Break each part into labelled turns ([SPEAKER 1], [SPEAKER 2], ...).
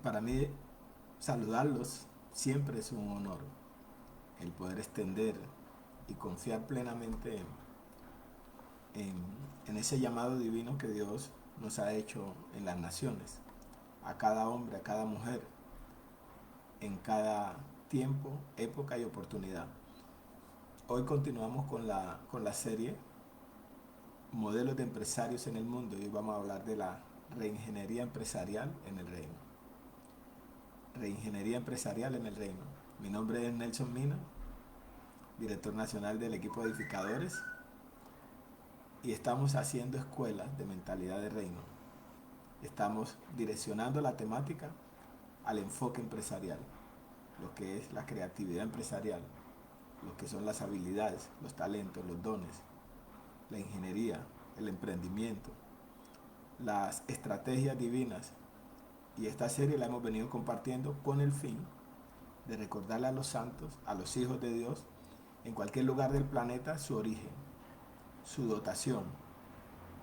[SPEAKER 1] Para mí saludarlos siempre es un honor, el poder extender y confiar plenamente en, en ese llamado divino que Dios nos ha hecho en las naciones, a cada hombre, a cada mujer, en cada tiempo, época y oportunidad. Hoy continuamos con la serie Modelos de empresarios en el mundo y hoy vamos a hablar de la reingeniería empresarial en el reino. Reingeniería empresarial en el reino. Mi nombre es Nelson Mina, director nacional del equipo de edificadores, y estamos haciendo escuelas de mentalidad de reino. Estamos direccionando la temática al enfoque empresarial, lo que es la creatividad empresarial, lo que son las habilidades, los talentos, los dones, la ingeniería, el emprendimiento, las estrategias divinas. Y esta serie la hemos venido compartiendo con el fin de recordarle a los santos, a los hijos de Dios, en cualquier lugar del planeta, su origen, su dotación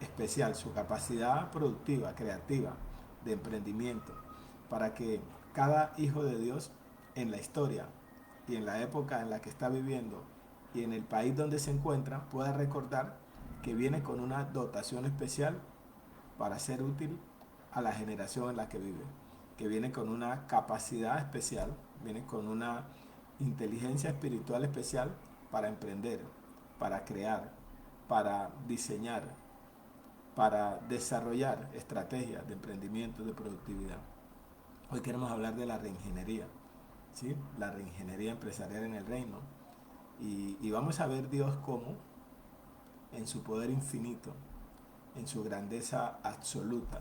[SPEAKER 1] especial, su capacidad productiva, creativa, de emprendimiento, para que cada hijo de Dios en la historia y en la época en la que está viviendo y en el país donde se encuentra pueda recordar que viene con una dotación especial para ser útil a la generación en la que vive, que viene con una capacidad especial, viene con una inteligencia espiritual especial para emprender, para crear, para diseñar, para desarrollar estrategias de emprendimiento, de productividad. Hoy queremos hablar de la reingeniería, ¿sí? La reingeniería empresarial en el reino. Y vamos a ver Dios cómo, en su poder infinito, en su grandeza absoluta,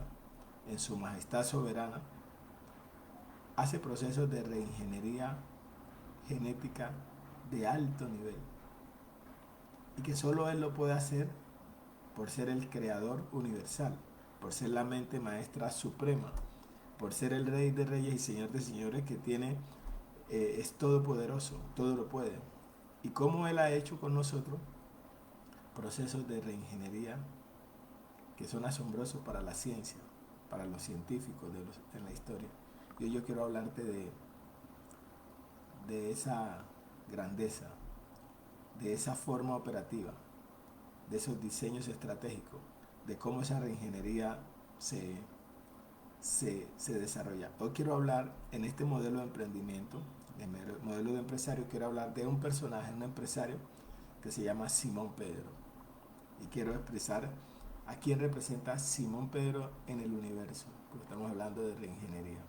[SPEAKER 1] en su majestad soberana, hace procesos de reingeniería genética de alto nivel. Y que solo Él lo puede hacer por ser el creador universal, por ser la mente maestra suprema, por ser el rey de reyes y señor de señores que tiene, es todopoderoso, todo lo puede. Y cómo Él ha hecho con nosotros procesos de reingeniería que son asombrosos para la ciencia, para los científicos en la historia. Y hoy yo quiero hablarte de esa grandeza, de esa forma operativa, de esos diseños estratégicos, de cómo esa reingeniería se, se desarrolla. Hoy quiero hablar en este modelo de emprendimiento, el modelo de empresario, quiero hablar de un personaje, un empresario que se llama Simón Pedro. Y quiero expresar a quién representa Simón Pedro en el universo, porque estamos hablando de reingeniería.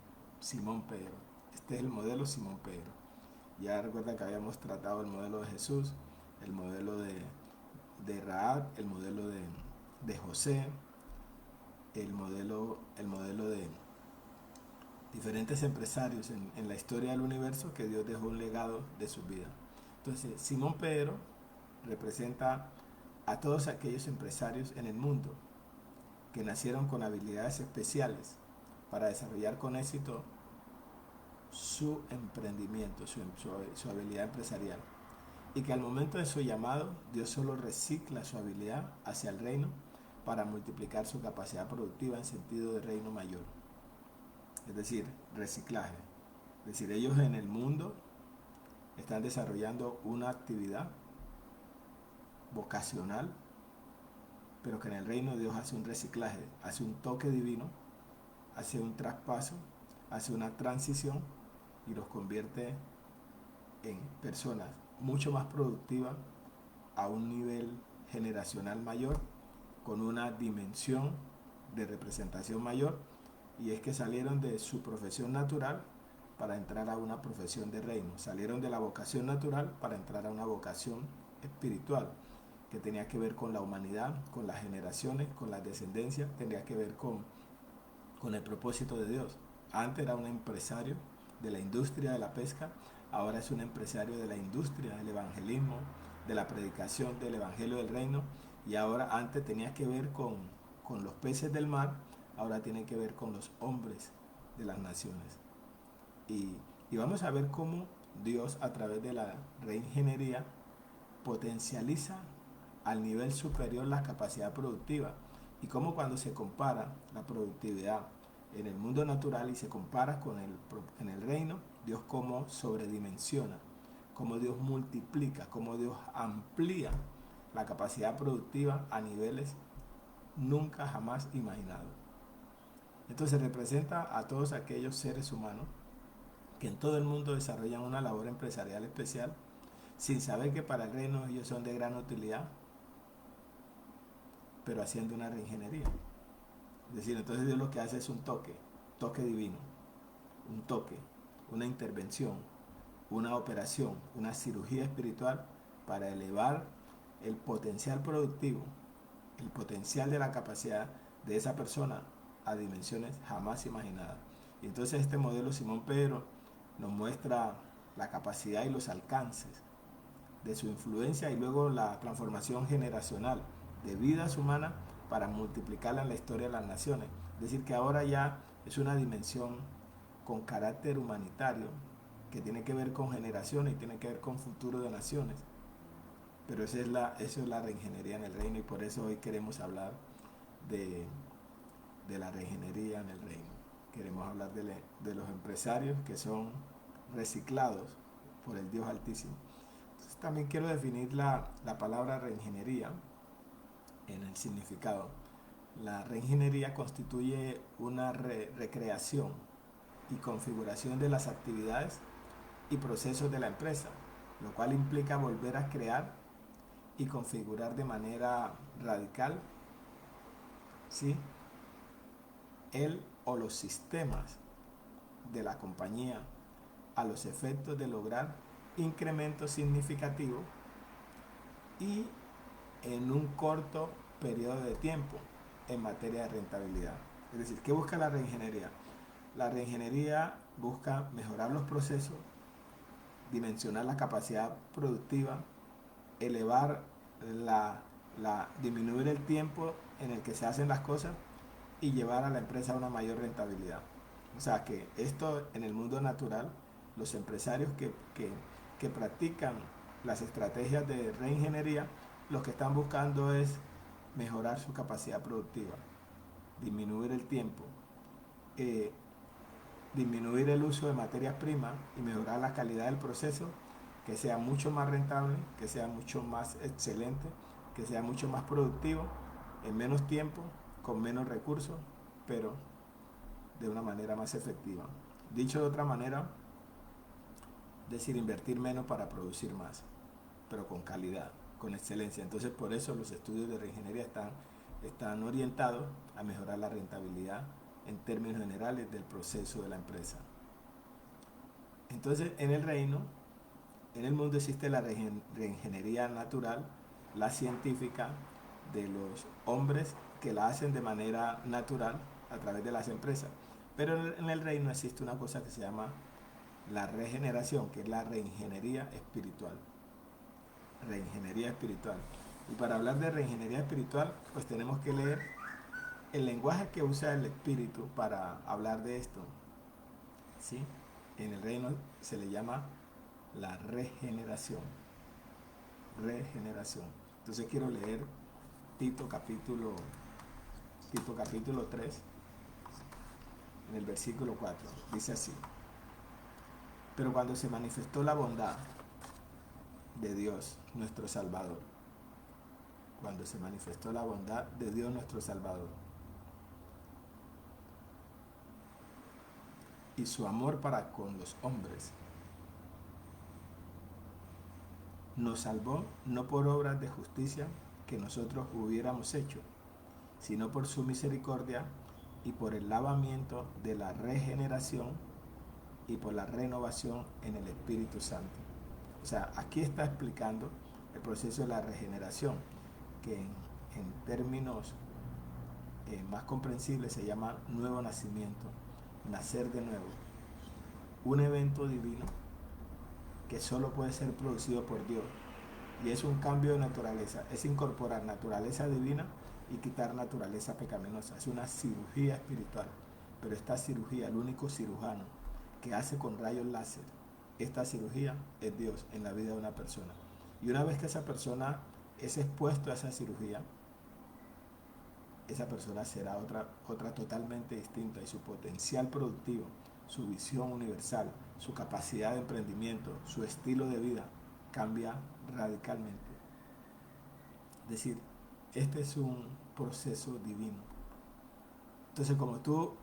[SPEAKER 1] Simón Pedro, este es el modelo Simón Pedro. Ya recuerda que habíamos tratado el modelo de Jesús, el modelo de Raab, el modelo de José, el modelo de diferentes empresarios en la historia del universo que Dios dejó un legado de su vida. Entonces, Simón Pedro representa a todos aquellos empresarios en el mundo que nacieron con habilidades especiales para desarrollar con éxito su emprendimiento, su habilidad empresarial. Y que al momento de su llamado, Dios solo recicla su habilidad hacia el reino para multiplicar su capacidad productiva en sentido de reino mayor. Es decir, reciclaje. Es decir, ellos en el mundo están desarrollando una actividad vocacional, pero que en el reino de Dios hace un reciclaje, hace un toque divino, hace un traspaso, hace una transición y los convierte en personas mucho más productivas a un nivel generacional mayor, con una dimensión de representación mayor, y es que salieron de su profesión natural para entrar a una profesión de reino, salieron de la vocación natural para entrar a una vocación espiritual, que tenía que ver con la humanidad, con las generaciones, con la descendencia, tenía que ver con el propósito de Dios. Antes era un empresario de la industria de la pesca, ahora es un empresario de la industria del evangelismo, de la predicación del evangelio del reino, y ahora antes tenía que ver con los peces del mar, ahora tiene que ver con los hombres de las naciones. Y, y vamos a ver cómo Dios a través de la reingeniería potencializa al nivel superior la capacidad productiva y cómo cuando se compara la productividad en el mundo natural y se compara con en el reino, Dios cómo sobredimensiona, cómo Dios multiplica, cómo Dios amplía la capacidad productiva a niveles nunca jamás imaginados. Entonces representa a todos aquellos seres humanos que en todo el mundo desarrollan una labor empresarial especial sin saber que para el reino ellos son de gran utilidad, pero haciendo una reingeniería. Es decir, entonces Dios lo que hace es un toque divino, un toque, una intervención, una operación, una cirugía espiritual para elevar el potencial productivo, el potencial de la capacidad de esa persona a dimensiones jamás imaginadas. Y entonces este modelo Simón Pedro nos muestra la capacidad y los alcances de su influencia y luego la transformación generacional de vidas humanas para multiplicarla en la historia de las naciones. Es decir, que ahora ya es una dimensión con carácter humanitario que tiene que ver con generaciones y tiene que ver con futuro de naciones. Pero eso es la reingeniería en el reino y por eso hoy queremos hablar de, de la reingeniería en el reino. Queremos hablar de los empresarios que son reciclados por el Dios Altísimo. Entonces, también quiero definir la palabra reingeniería en el significado. La reingeniería constituye una recreación y configuración de las actividades y procesos de la empresa, lo cual implica volver a crear y configurar de manera radical, ¿sí?, el o los sistemas de la compañía a los efectos de lograr incrementos significativos y en un corto periodo de tiempo en materia de rentabilidad. Es decir, ¿qué busca la reingeniería? La reingeniería busca mejorar los procesos, dimensionar la capacidad productiva, elevar disminuir el tiempo en el que se hacen las cosas y llevar a la empresa a una mayor rentabilidad. O sea que esto en el mundo natural, los empresarios que practican las estrategias de reingeniería, lo que están buscando es mejorar su capacidad productiva, disminuir el tiempo, eh, disminuir el uso de materias primas y mejorar la calidad del proceso, que sea mucho más rentable, que sea mucho más excelente, que sea mucho más productivo, en menos tiempo, con menos recursos, pero de una manera más efectiva. Dicho de otra manera, es decir, invertir menos para producir más, pero con calidad, con excelencia. Entonces, por eso los estudios de reingeniería están orientados a mejorar la rentabilidad en términos generales del proceso de la empresa. Entonces, en el reino, en el mundo existe la reingeniería natural, la científica, de los hombres que la hacen de manera natural a través de las empresas. Pero en el reino existe una cosa que se llama la regeneración, que es la reingeniería espiritual. Reingeniería espiritual. Y para hablar de reingeniería espiritual, pues tenemos que leer el lenguaje que usa el espíritu para hablar de esto. ¿Sí? En el reino se le llama la regeneración. Regeneración. Entonces quiero leer Tito capítulo 3, en el versículo 4. Dice así: pero cuando se manifestó la bondad de Dios nuestro Salvador, cuando se manifestó la bondad de Dios nuestro Salvador y su amor para con los hombres, nos salvó no por obras de justicia que nosotros hubiéramos hecho, sino por su misericordia y por el lavamiento de la regeneración y por la renovación en el Espíritu Santo. O sea, aquí está explicando el proceso de la regeneración, que en términos más comprensibles se llama nuevo nacimiento, nacer de nuevo. Un evento divino que solo puede ser producido por Dios. Y es un cambio de naturaleza, es incorporar naturaleza divina y quitar naturaleza pecaminosa. Es una cirugía espiritual. Pero esta cirugía, el único cirujano que hace con rayos láser esta cirugía es Dios en la vida de una persona. Y una vez que esa persona es expuesto a esa cirugía, esa persona será otra totalmente distinta y su potencial productivo, su visión universal, su capacidad de emprendimiento, su estilo de vida cambia radicalmente. Es decir, este es un proceso divino. Entonces, como tú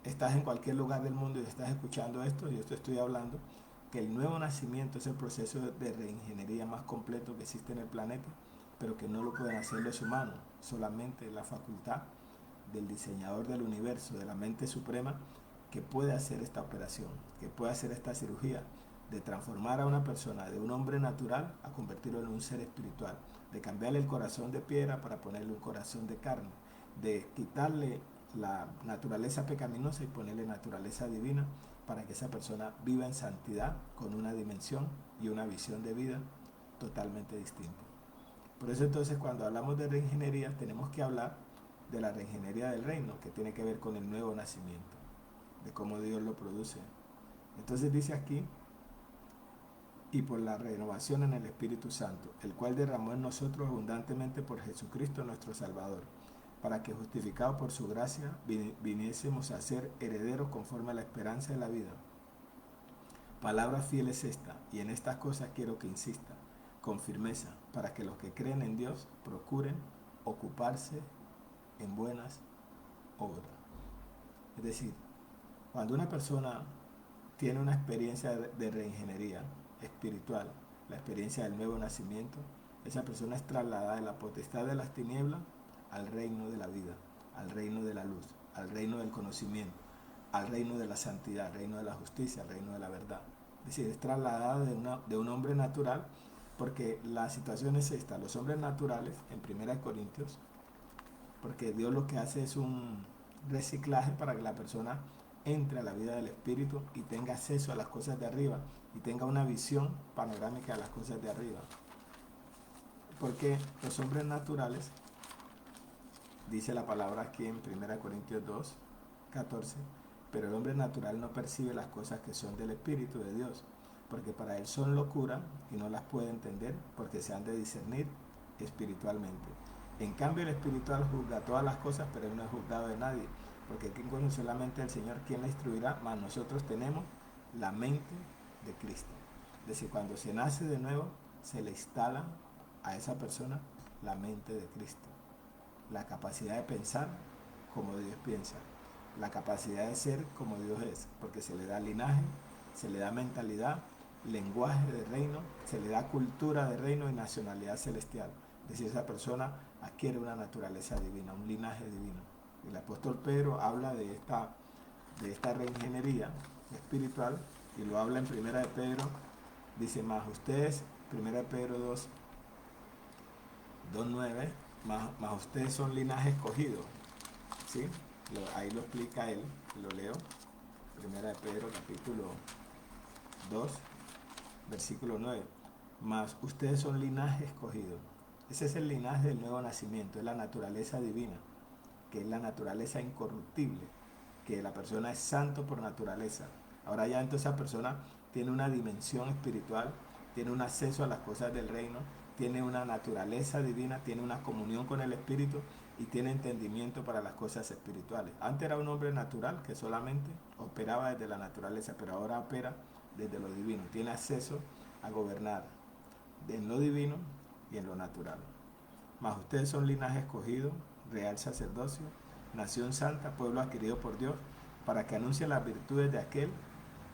[SPEAKER 1] estás en cualquier lugar del mundo y estás escuchando esto, yo te estoy hablando que el nuevo nacimiento es el proceso de reingeniería más completo que existe en el planeta, pero que no lo pueden hacer los humanos, solamente la facultad del diseñador del universo, de la mente suprema, que puede hacer esta operación, que puede hacer esta cirugía de transformar a una persona de un hombre natural a convertirlo en un ser espiritual, de cambiarle el corazón de piedra para ponerle un corazón de carne, de quitarle la naturaleza pecaminosa y ponerle naturaleza divina para que esa persona viva en santidad con una dimensión y una visión de vida totalmente distinta. Por eso entonces cuando hablamos de reingeniería tenemos que hablar de la reingeniería del reino, que tiene que ver con el nuevo nacimiento, de cómo Dios lo produce. Entonces dice aquí, y por la renovación en el Espíritu Santo, el cual derramó en nosotros abundantemente por Jesucristo nuestro Salvador, para que justificados por su gracia viniésemos a ser herederos conforme a la esperanza de la vida. Palabra fiel es esta, y en estas cosas quiero que insista, con firmeza, para que los que creen en Dios procuren ocuparse en buenas obras. Es decir, cuando una persona tiene una experiencia de reingeniería espiritual, la experiencia del nuevo nacimiento, esa persona es trasladada de la potestad de las tinieblas al reino de la vida, al reino de la luz, al reino del conocimiento, al reino de la santidad, al reino de la justicia, al reino de la verdad. Es decir, es trasladada de un hombre natural, porque la situación es esta, los hombres naturales, en 1 Corintios, porque Dios lo que hace es un reciclaje para que la persona entre a la vida del Espíritu y tenga acceso a las cosas de arriba y tenga una visión panorámica de las cosas de arriba. Porque los hombres naturales, dice la palabra aquí en 1 Corintios 2, 14, pero el hombre natural no percibe las cosas que son del Espíritu de Dios, porque para él son locura y no las puede entender porque se han de discernir espiritualmente. En cambio el espiritual juzga todas las cosas, pero él no es juzgado de nadie, porque quien conoce solamente al Señor, quien la instruirá, mas nosotros tenemos la mente de Cristo. Es decir, cuando se nace de nuevo, se le instala a esa persona la mente de Cristo, la capacidad de pensar como Dios piensa, la capacidad de ser como Dios es, porque se le da linaje, se le da mentalidad, lenguaje de reino, se le da cultura de reino y nacionalidad celestial. Es decir, esa persona adquiere una naturaleza divina, un linaje divino. El apóstol Pedro habla de esta reingeniería espiritual y lo habla en 1 de Pedro, dice, más ustedes, 1 de Pedro 2, 2.9, más ustedes son linaje escogido, ¿sí? Ahí lo explica él, lo leo, 1 de Pedro capítulo 2, versículo 9, más ustedes son linaje escogido. Ese es el linaje del nuevo nacimiento, es la naturaleza divina, que es la naturaleza incorruptible, que la persona es santo por naturaleza. Ahora ya entonces esa persona tiene una dimensión espiritual, tiene un acceso a las cosas del reino, tiene una naturaleza divina, tiene una comunión con el Espíritu y tiene entendimiento para las cosas espirituales. Antes era un hombre natural que solamente operaba desde la naturaleza, pero ahora opera desde lo divino. Tiene acceso a gobernar en lo divino y en lo natural. Mas ustedes son linaje escogido, real sacerdocio, nación santa, pueblo adquirido por Dios, para que anuncien las virtudes de aquel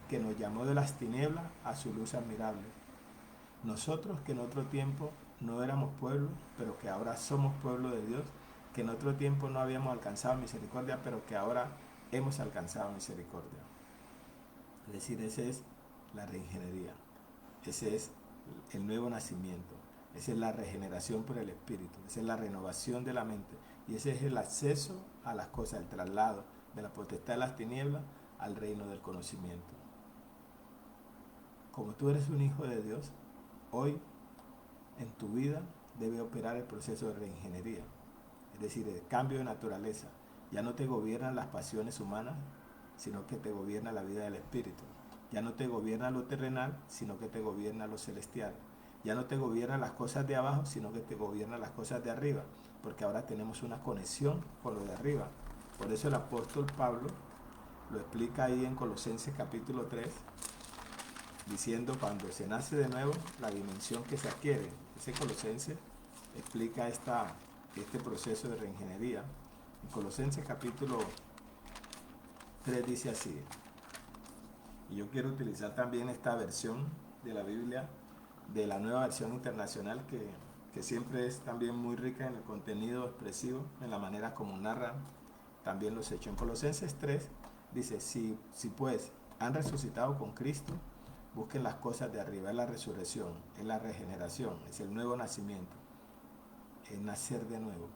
[SPEAKER 1] que nos llamó de las tinieblas a su luz admirable. Nosotros que en otro tiempo no éramos pueblo, pero que ahora somos pueblo de Dios, que en otro tiempo no habíamos alcanzado misericordia, pero que ahora hemos alcanzado misericordia. Es decir, esa es la reingeniería, ese es el nuevo nacimiento, esa es la regeneración por el Espíritu, esa es la renovación de la mente y ese es el acceso a las cosas, el traslado de la potestad de las tinieblas al reino del conocimiento. Como tú eres un hijo de Dios, hoy en tu vida debe operar el proceso de reingeniería, es decir, el cambio de naturaleza. Ya no te gobiernan las pasiones humanas, sino que te gobierna la vida del Espíritu. Ya no te gobierna lo terrenal, sino que te gobierna lo celestial. Ya no te gobiernan las cosas de abajo, sino que te gobiernan las cosas de arriba. porque ahora tenemos una conexión con lo de arriba. Por eso el apóstol Pablo lo explica ahí en Colosenses capítulo 3, diciendo cuando se nace de nuevo, la dimensión que se adquiere. Ese Colosenses explica este proceso de reingeniería. En Colosenses capítulo 3 dice así, y yo quiero utilizar también esta versión de la Biblia, de la Nueva Versión Internacional, que siempre es también muy rica en el contenido expresivo, en la manera como narran también los hechos. En Colosenses 3 dice, si pues han resucitado con Cristo, busquen las cosas de arriba. Es la resurrección, es la regeneración, es el nuevo nacimiento, es nacer de nuevo,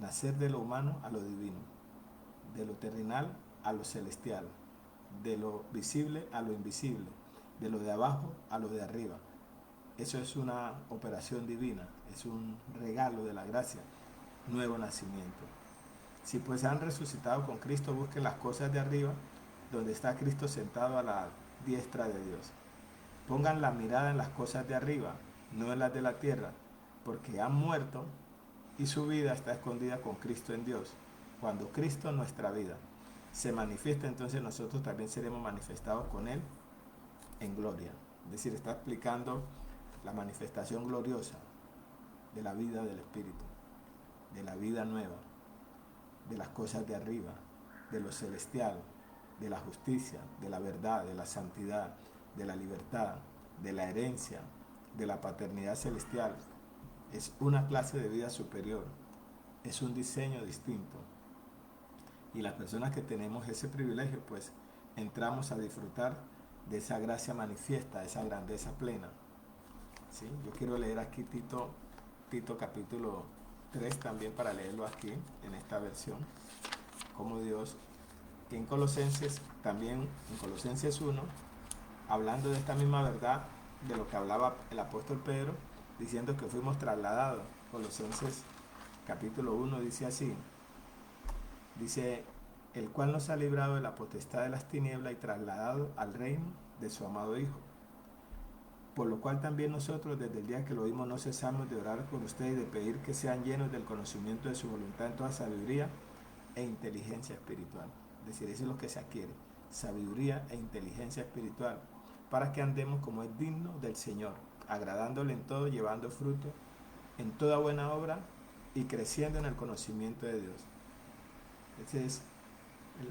[SPEAKER 1] nacer de lo humano a lo divino, de lo terrenal a lo celestial, de lo visible a lo invisible, de lo de abajo a lo de arriba. Eso es una operación divina, es un regalo de la gracia, nuevo nacimiento. Si pues han resucitado con Cristo, busquen las cosas de arriba, donde está Cristo sentado a la diestra de Dios. Pongan la mirada en las cosas de arriba, no en las de la tierra, porque han muerto y su vida está escondida con Cristo en Dios. Cuando Cristo, nuestra vida, se manifiesta, entonces nosotros también seremos manifestados con Él en gloria. Es decir, está explicando la manifestación gloriosa de la vida del Espíritu, de la vida nueva, de las cosas de arriba, de lo celestial, de la justicia, de la verdad, de la santidad, de la libertad, de la herencia, de la paternidad celestial. Es una clase de vida superior, es un diseño distinto. Y las personas que tenemos ese privilegio, pues entramos a disfrutar de esa gracia manifiesta, de esa grandeza plena. ¿Sí? Yo quiero leer aquí Tito capítulo 3 también, para leerlo aquí en esta versión, como Dios, que en Colosenses, también en Colosenses 1, hablando de esta misma verdad, de lo que hablaba el apóstol Pedro, diciendo que fuimos trasladados. Colosenses capítulo 1 dice así, dice, el cual nos ha librado de la potestad de las tinieblas y trasladado al reino de su amado Hijo. Por lo cual también nosotros, desde el día que lo oímos, no cesamos de orar por ustedes y de pedir que sean llenos del conocimiento de su voluntad en toda sabiduría e inteligencia espiritual. Es decir, eso es lo que se adquiere, sabiduría e inteligencia espiritual, para que andemos como es digno del Señor, agradándole en todo, llevando fruto en toda buena obra y creciendo en el conocimiento de Dios. Esa es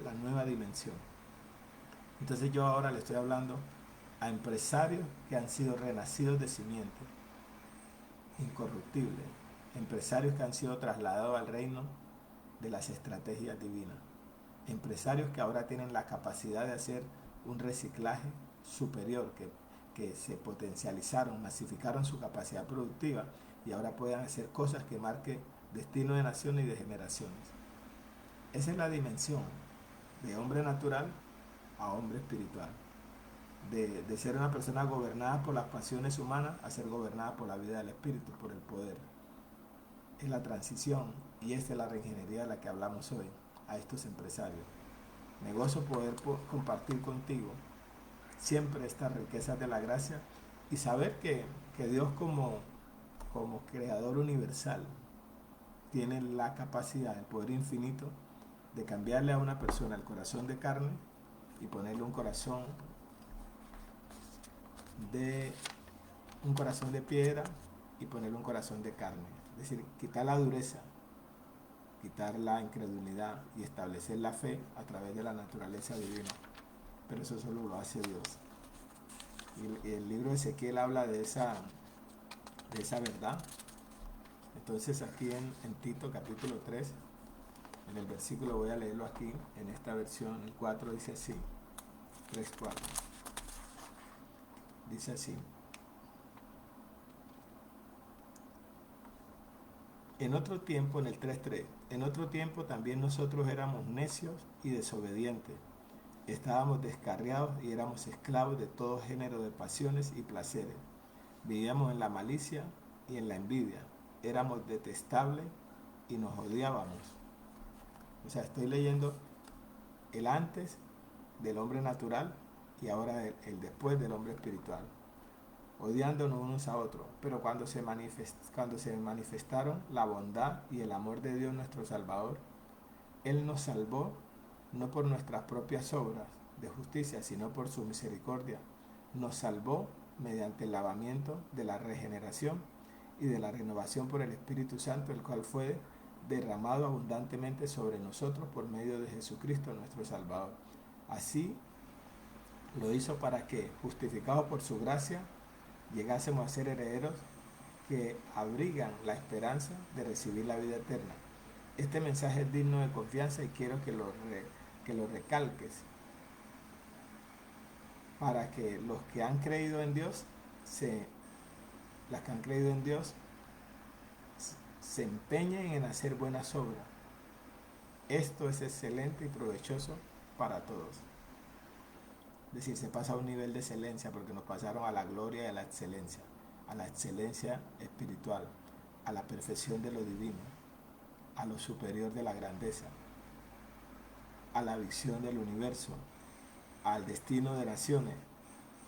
[SPEAKER 1] la nueva dimensión. Entonces yo ahora le estoy hablando a empresarios que han sido renacidos de simiente incorruptible, empresarios que han sido trasladados al reino de las estrategias divinas, empresarios que ahora tienen la capacidad de hacer un reciclaje superior, que se potencializaron, masificaron su capacidad productiva y ahora pueden hacer cosas que marquen destino de naciones y de generaciones. Esa es la dimensión de hombre natural a hombre espiritual. De ser una persona gobernada por las pasiones humanas a ser gobernada por la vida del Espíritu, por el poder. Es la transición, y esta es la reingeniería de la que hablamos hoy a estos empresarios. Me gozo poder compartir contigo siempre estas riquezas de la gracia y saber que Dios como creador universal tiene la capacidad, el poder infinito de cambiarle a una persona el corazón de carne y ponerle un corazón de piedra y ponerle un corazón de carne. Es decir, quitar la dureza, quitar la incredulidad y establecer la fe a través de la naturaleza divina. Pero eso solo lo hace Dios. Y el libro de Ezequiel habla de esa verdad. Entonces aquí en Tito capítulo 3, en el versículo, voy a leerlo aquí, en esta versión, el 4 dice así, 3:4. Dice así. En otro tiempo, en el 3:3, en otro tiempo también nosotros éramos necios y desobedientes. Estábamos descarriados y éramos esclavos de todo género de pasiones y placeres. Vivíamos en la malicia y en la envidia. Éramos detestables y nos odiábamos. O sea, estoy leyendo el antes del hombre natural y ahora el después del hombre espiritual. odiándonos unos a otros. Pero cuando se manifestaron la bondad y el amor de Dios nuestro Salvador, Él nos salvó no por nuestras propias obras de justicia, sino por su misericordia. Nos salvó mediante el lavamiento de la regeneración y de la renovación por el Espíritu Santo, el cual fue derramado abundantemente sobre nosotros por medio de Jesucristo nuestro Salvador. Así lo hizo para que, justificados por su gracia, llegásemos a ser herederos que abrigan la esperanza de recibir la vida eterna. Este mensaje es digno de confianza y quiero que lo recalques para que los que han creído en Dios, las que han creído en Dios, se empeñen en hacer buenas obras. Esto es excelente y provechoso para todos. Es decir, se pasa a un nivel de excelencia porque nos pasaron a la gloria y a la excelencia espiritual, a la perfección de lo divino, a lo superior de la grandeza, a la visión del universo, al destino de naciones,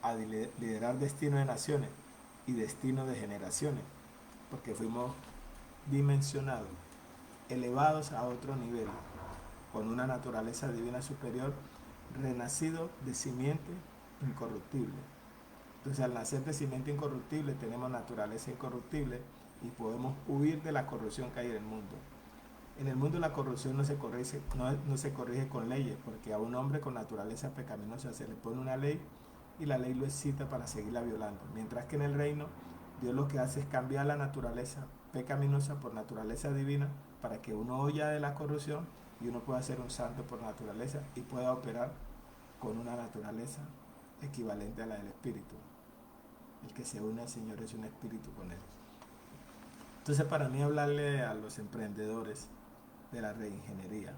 [SPEAKER 1] a liderar destino de naciones y destino de generaciones, porque fuimos dimensionados, elevados a otro nivel, con una naturaleza divina superior, renacido de simiente incorruptible. Entonces, al nacer de simiente incorruptible, tenemos naturaleza incorruptible y podemos huir de la corrupción que hay en el mundo. En el mundo la corrupción no se corrige con leyes, porque a un hombre con naturaleza pecaminosa se le pone una ley y la ley lo excita para seguirla violando. Mientras que en el reino, Dios lo que hace es cambiar la naturaleza pecaminosa por naturaleza divina para que uno huya de la corrupción y uno pueda ser un santo por naturaleza y pueda operar con una naturaleza equivalente a la del Espíritu. El que se une al Señor es un espíritu con Él. Entonces, para mí, hablarle a los emprendedores de la reingeniería,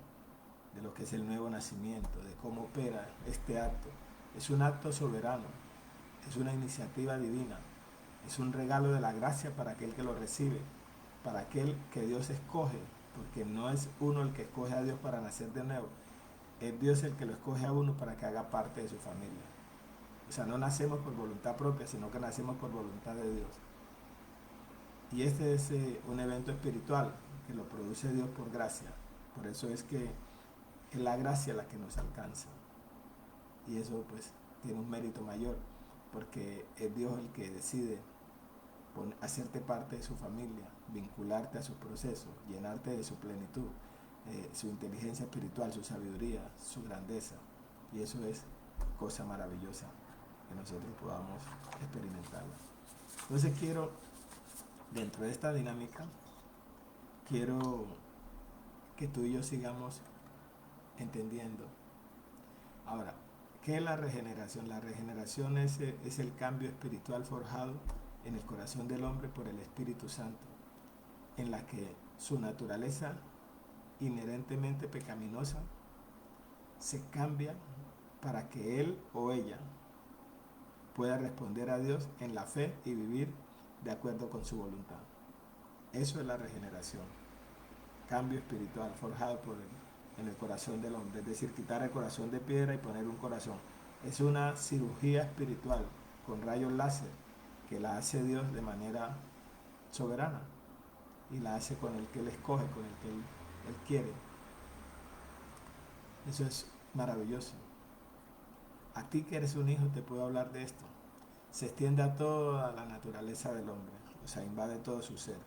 [SPEAKER 1] de lo que es el nuevo nacimiento, de cómo opera este acto, es un acto soberano, es una iniciativa divina, es un regalo de la gracia para aquel que lo recibe, para aquel que Dios escoge, porque no es uno el que escoge a Dios para nacer de nuevo, es Dios el que lo escoge a uno para que haga parte de su familia. O sea, no nacemos por voluntad propia, sino que nacemos por voluntad de Dios. Y este es un evento espiritual que lo produce Dios por gracia. Por eso es que es la gracia la que nos alcanza. Y eso pues tiene un mérito mayor, porque es Dios el que decide hacerte parte de su familia, vincularte a sus procesos, llenarte de su plenitud, su inteligencia espiritual, su sabiduría, su grandeza. Y eso es cosa maravillosa que nosotros podamos experimentarla. Entonces dentro de esta dinámica, quiero que tú y yo sigamos entendiendo. Ahora, ¿qué es la regeneración? La regeneración es el cambio espiritual forjado en el corazón del hombre por el Espíritu Santo, en la que su naturaleza inherentemente pecaminosa se cambia para que él o ella pueda responder a Dios en la fe y vivir de acuerdo con su voluntad. Eso es la regeneración, cambio espiritual forjado en el corazón del hombre, es decir, quitar el corazón de piedra y poner un corazón. Es una cirugía espiritual con rayos láser que la hace Dios de manera soberana y la hace con el que Él escoge, con el que Él quiere. Eso es maravilloso. A ti que eres un hijo te puedo hablar de esto. Se extiende a toda la naturaleza del hombre, o sea, invade todo su ser,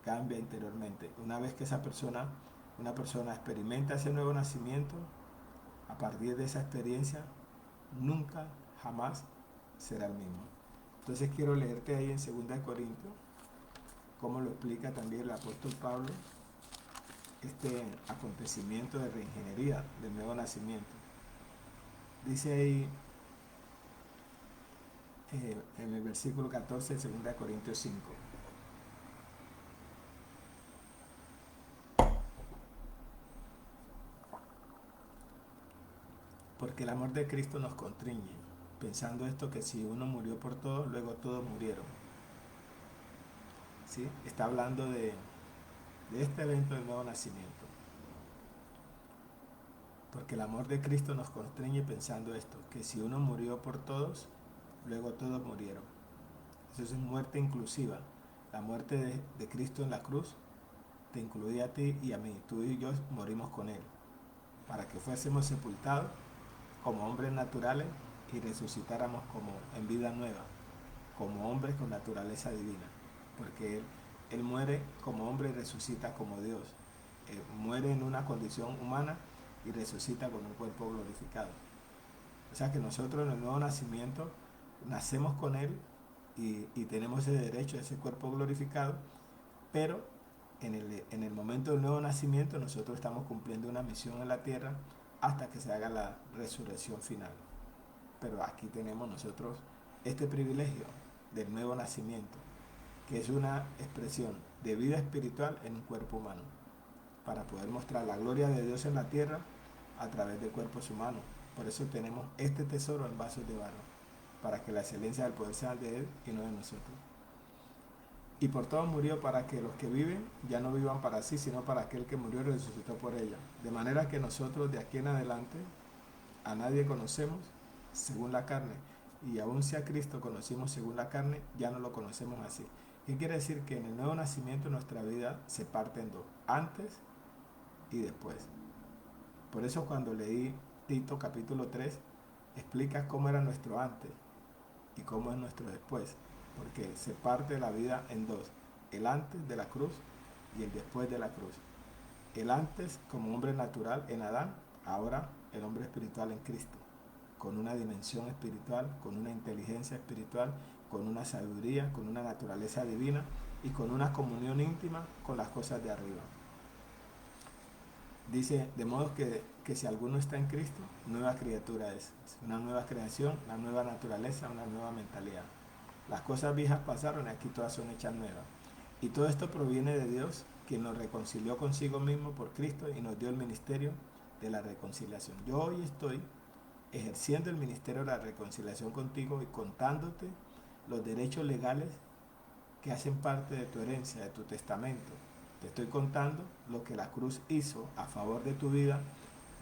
[SPEAKER 1] cambia interiormente. Una vez que una persona experimenta ese nuevo nacimiento, a partir de esa experiencia, nunca, jamás será el mismo. Entonces quiero leerte ahí en 2 Corintios, cómo lo explica también el apóstol Pablo, este acontecimiento de reingeniería, del nuevo nacimiento. Dice ahí, en el versículo 14 de 2 Corintios 5. Porque el amor de Cristo nos constriñe, pensando esto que si uno murió por todos, luego todos murieron. ¿Sí? Está hablando de este evento del nuevo nacimiento. Porque el amor de Cristo nos constriñe pensando esto, que si uno murió por todos, luego todos murieron. Eso es muerte inclusiva. La muerte de Cristo en la cruz te incluía a ti y a mí. Tú y yo morimos con Él, para que fuésemos sepultados como hombres naturales y resucitáramos como en vida nueva, como hombres con naturaleza divina. Porque Él muere como hombre y resucita como Dios. Él muere en una condición humana y resucita con un cuerpo glorificado. O sea que nosotros en el nuevo nacimiento nacemos con Él y tenemos ese derecho a ese cuerpo glorificado, pero en el momento del nuevo nacimiento nosotros estamos cumpliendo una misión en la tierra hasta que se haga la resurrección final. Pero aquí tenemos nosotros este privilegio del nuevo nacimiento, que es una expresión de vida espiritual en un cuerpo humano, para poder mostrar la gloria de Dios en la tierra a través de cuerpos humanos. Por eso tenemos este tesoro en vasos de barro, para que la excelencia del poder sea de Él y no de nosotros. Y por todos murió, para que los que viven ya no vivan para sí, sino para aquel que murió y resucitó por ella. De manera que nosotros de aquí en adelante a nadie conocemos según la carne. Y aun si a Cristo conocimos según la carne, ya no lo conocemos así. ¿Qué quiere decir? Que en el nuevo nacimiento nuestra vida se parte en dos, antes y después. Por eso cuando leí Tito capítulo 3, explica cómo era nuestro antes y cómo es nuestro después. Porque se parte la vida en dos, el antes de la cruz y el después de la cruz. El antes como hombre natural en Adán, ahora el hombre espiritual en Cristo, con una dimensión espiritual, con una inteligencia espiritual, con una sabiduría, con una naturaleza divina y con una comunión íntima con las cosas de arriba. Dice, de modo que si alguno está en Cristo, nueva criatura es una nueva creación, una nueva naturaleza, una nueva mentalidad. Las cosas viejas pasaron y aquí todas son hechas nuevas. Y todo esto proviene de Dios, quien nos reconcilió consigo mismo por Cristo y nos dio el ministerio de la reconciliación. Yo hoy estoy ejerciendo el ministerio de la reconciliación contigo y contándote los derechos legales que hacen parte de tu herencia, de tu testamento. Te estoy contando lo que la cruz hizo a favor de tu vida,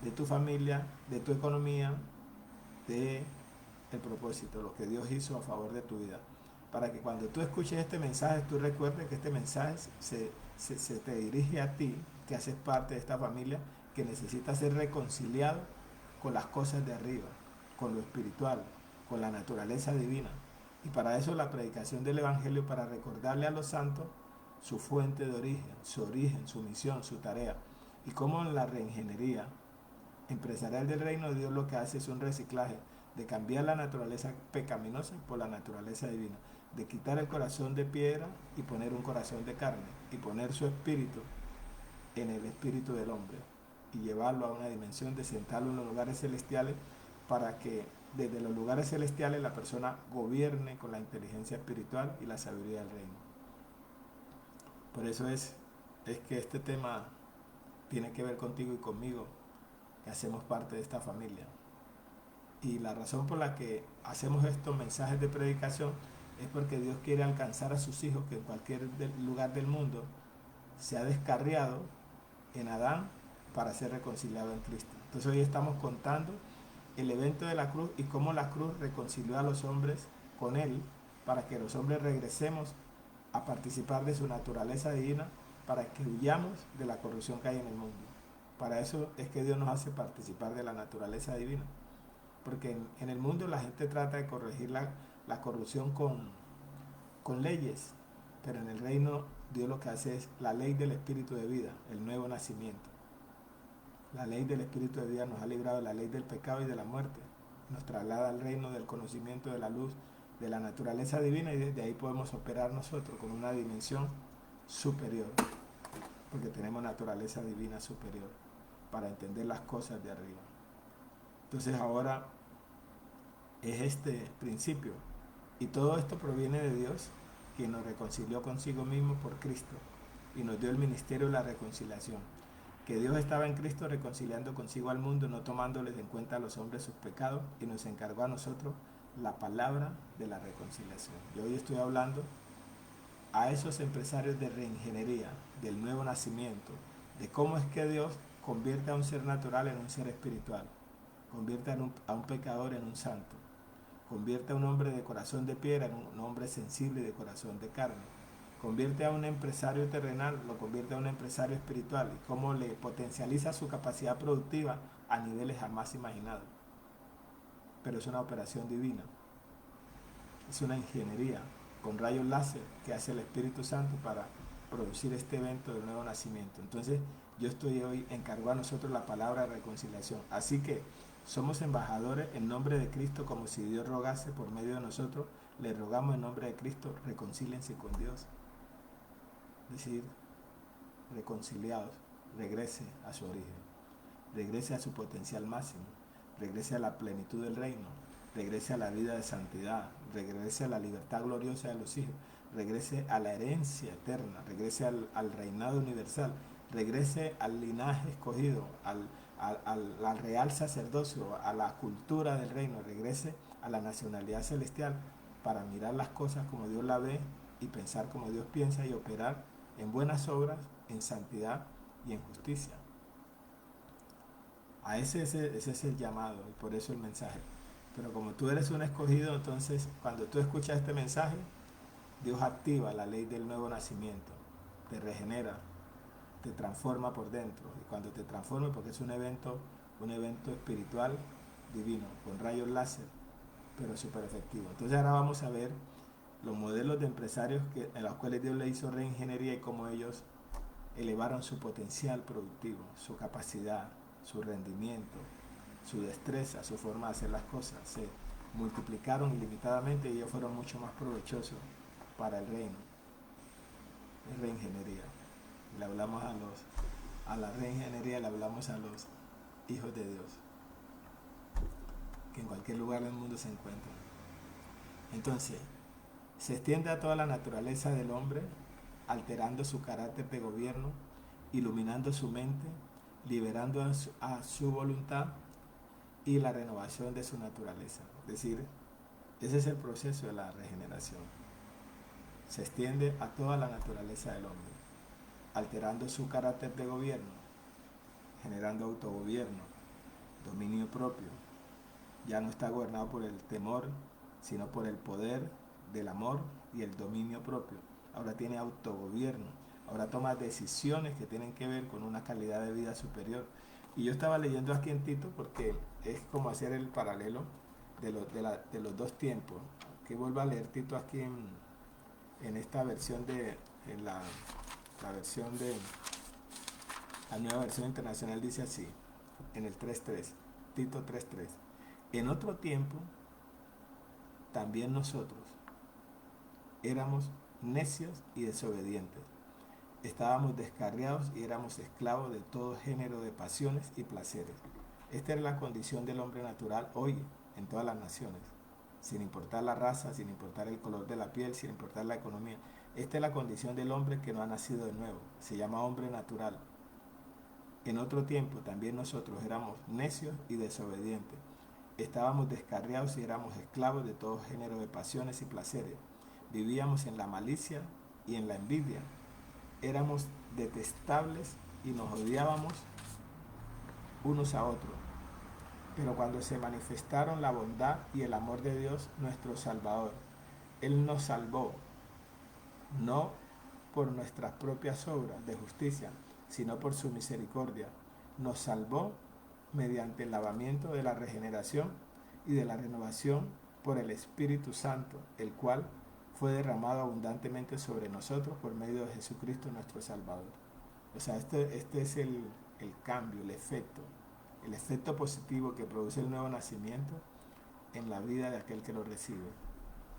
[SPEAKER 1] de tu familia, de tu economía, de el propósito, lo que Dios hizo a favor de tu vida. Para que cuando tú escuches este mensaje, tú recuerdes que este mensaje se te dirige a ti, que haces parte de esta familia, que necesita ser reconciliado con las cosas de arriba, con lo espiritual, con la naturaleza divina. Y para eso la predicación del Evangelio, para recordarle a los santos su fuente de origen, su misión, su tarea. Y cómo en la reingeniería empresarial del reino de Dios lo que hace es un reciclaje de cambiar la naturaleza pecaminosa por la naturaleza divina, de quitar el corazón de piedra y poner un corazón de carne, y poner su espíritu en el espíritu del hombre, y llevarlo a una dimensión de sentarlo en los lugares celestiales, para que desde los lugares celestiales la persona gobierne con la inteligencia espiritual y la sabiduría del reino. Por eso es que este tema tiene que ver contigo y conmigo, que hacemos parte de esta familia. Y la razón por la que hacemos estos mensajes de predicación es porque Dios quiere alcanzar a sus hijos que en cualquier lugar del mundo se ha descarriado en Adán para ser reconciliado en Cristo. Entonces hoy estamos contando el evento de la cruz y cómo la cruz reconcilió a los hombres con Él, para que los hombres regresemos a participar de su naturaleza divina, para que huyamos de la corrupción que hay en el mundo. Para eso es que Dios nos hace participar de la naturaleza divina. Porque en el mundo la gente trata de corregir la corrupción con leyes, pero en el reino Dios lo que hace es la ley del espíritu de vida, el nuevo nacimiento. La ley del espíritu de vida nos ha librado de la ley del pecado y de la muerte. Nos traslada al reino del conocimiento de la luz, de la naturaleza divina, y desde ahí podemos operar nosotros con una dimensión superior, porque tenemos naturaleza divina superior para entender las cosas de arriba. Entonces ahora es este principio, y todo esto proviene de Dios, quien nos reconcilió consigo mismo por Cristo y nos dio el ministerio de la reconciliación. Que Dios estaba en Cristo reconciliando consigo al mundo, no tomándoles en cuenta a los hombres sus pecados, y nos encargó a nosotros la palabra de la reconciliación. Yo hoy estoy hablando a esos empresarios de reingeniería, del nuevo nacimiento, de cómo es que Dios convierte a un ser natural en un ser espiritual, convierte a un pecador en un santo, Convierte a un hombre de corazón de piedra en un hombre sensible y de corazón de carne. Convierte a un empresario terrenal, lo convierte a un empresario espiritual, y cómo le potencializa su capacidad productiva a niveles jamás imaginados. Pero es una operación divina, es una ingeniería con rayos láser que hace el Espíritu Santo para producir este evento del nuevo nacimiento. Entonces, yo estoy hoy encargado a nosotros la palabra de reconciliación. Así que somos embajadores en nombre de Cristo, como si Dios rogase por medio de nosotros. Le rogamos en nombre de Cristo, reconcíliense con Dios. Es decir, reconciliados, regrese a su origen, regrese a su potencial máximo, regrese a la plenitud del reino, regrese a la vida de santidad, regrese a la libertad gloriosa de los hijos, regrese a la herencia eterna, regrese al reinado universal, regrese al linaje escogido, al real sacerdocio, a la cultura del reino, regrese a la nacionalidad celestial para mirar las cosas como Dios la ve y pensar como Dios piensa y operar en buenas obras, en santidad y en justicia. A ese es el llamado y por eso el mensaje. Pero como tú eres un escogido, entonces cuando tú escuchas este mensaje, Dios activa la ley del nuevo nacimiento, te regenera, te transforma por dentro. Y cuando te transforma, porque es un evento espiritual divino, con rayos láser, pero súper efectivo. Entonces ahora vamos a ver los modelos de empresarios en los cuales Dios le hizo reingeniería y cómo ellos elevaron su potencial productivo, su capacidad, su rendimiento, su destreza, su forma de hacer las cosas. Se multiplicaron ilimitadamente y ellos fueron mucho más provechosos para el reino. Es reingeniería. Le hablamos a la reingeniería, le hablamos a los hijos de Dios, que en cualquier lugar del mundo se encuentran. Entonces, se extiende a toda la naturaleza del hombre, alterando su carácter de gobierno, iluminando su mente, liberando a su voluntad y la renovación de su naturaleza. Es decir, ese es el proceso de la regeneración. Se extiende a toda la naturaleza del hombre, alterando su carácter de gobierno, generando autogobierno, dominio propio. Ya no está gobernado por el temor, sino por el poder del amor y el dominio propio. Ahora tiene autogobierno, ahora toma decisiones que tienen que ver con una calidad de vida superior. Y yo estaba leyendo aquí en Tito porque es como hacer el paralelo de los dos tiempos. Que vuelvo a leer Tito aquí en esta versión en la versión de la nueva versión internacional dice así, en el 3.3, Tito 3.3. En otro tiempo, también nosotros éramos necios y desobedientes. Estábamos descarriados y éramos esclavos de todo género de pasiones y placeres. Esta era la condición del hombre natural hoy en todas las naciones, sin importar la raza, sin importar el color de la piel, sin importar la economía. Esta es la condición del hombre que no ha nacido de nuevo. Se llama hombre natural. En otro tiempo también nosotros éramos necios y desobedientes. Estábamos descarriados y éramos esclavos de todo género de pasiones y placeres. Vivíamos en la malicia y en la envidia. Éramos detestables y nos odiábamos unos a otros. Pero cuando se manifestaron la bondad y el amor de Dios, nuestro Salvador, Él nos salvó, no por nuestras propias obras de justicia, sino por su misericordia. Nos salvó mediante el lavamiento de la regeneración y de la renovación por el Espíritu Santo, el cual fue derramado abundantemente sobre nosotros por medio de Jesucristo nuestro Salvador. O sea, este es el cambio, el efecto positivo que produce el nuevo nacimiento en la vida de aquel que lo recibe.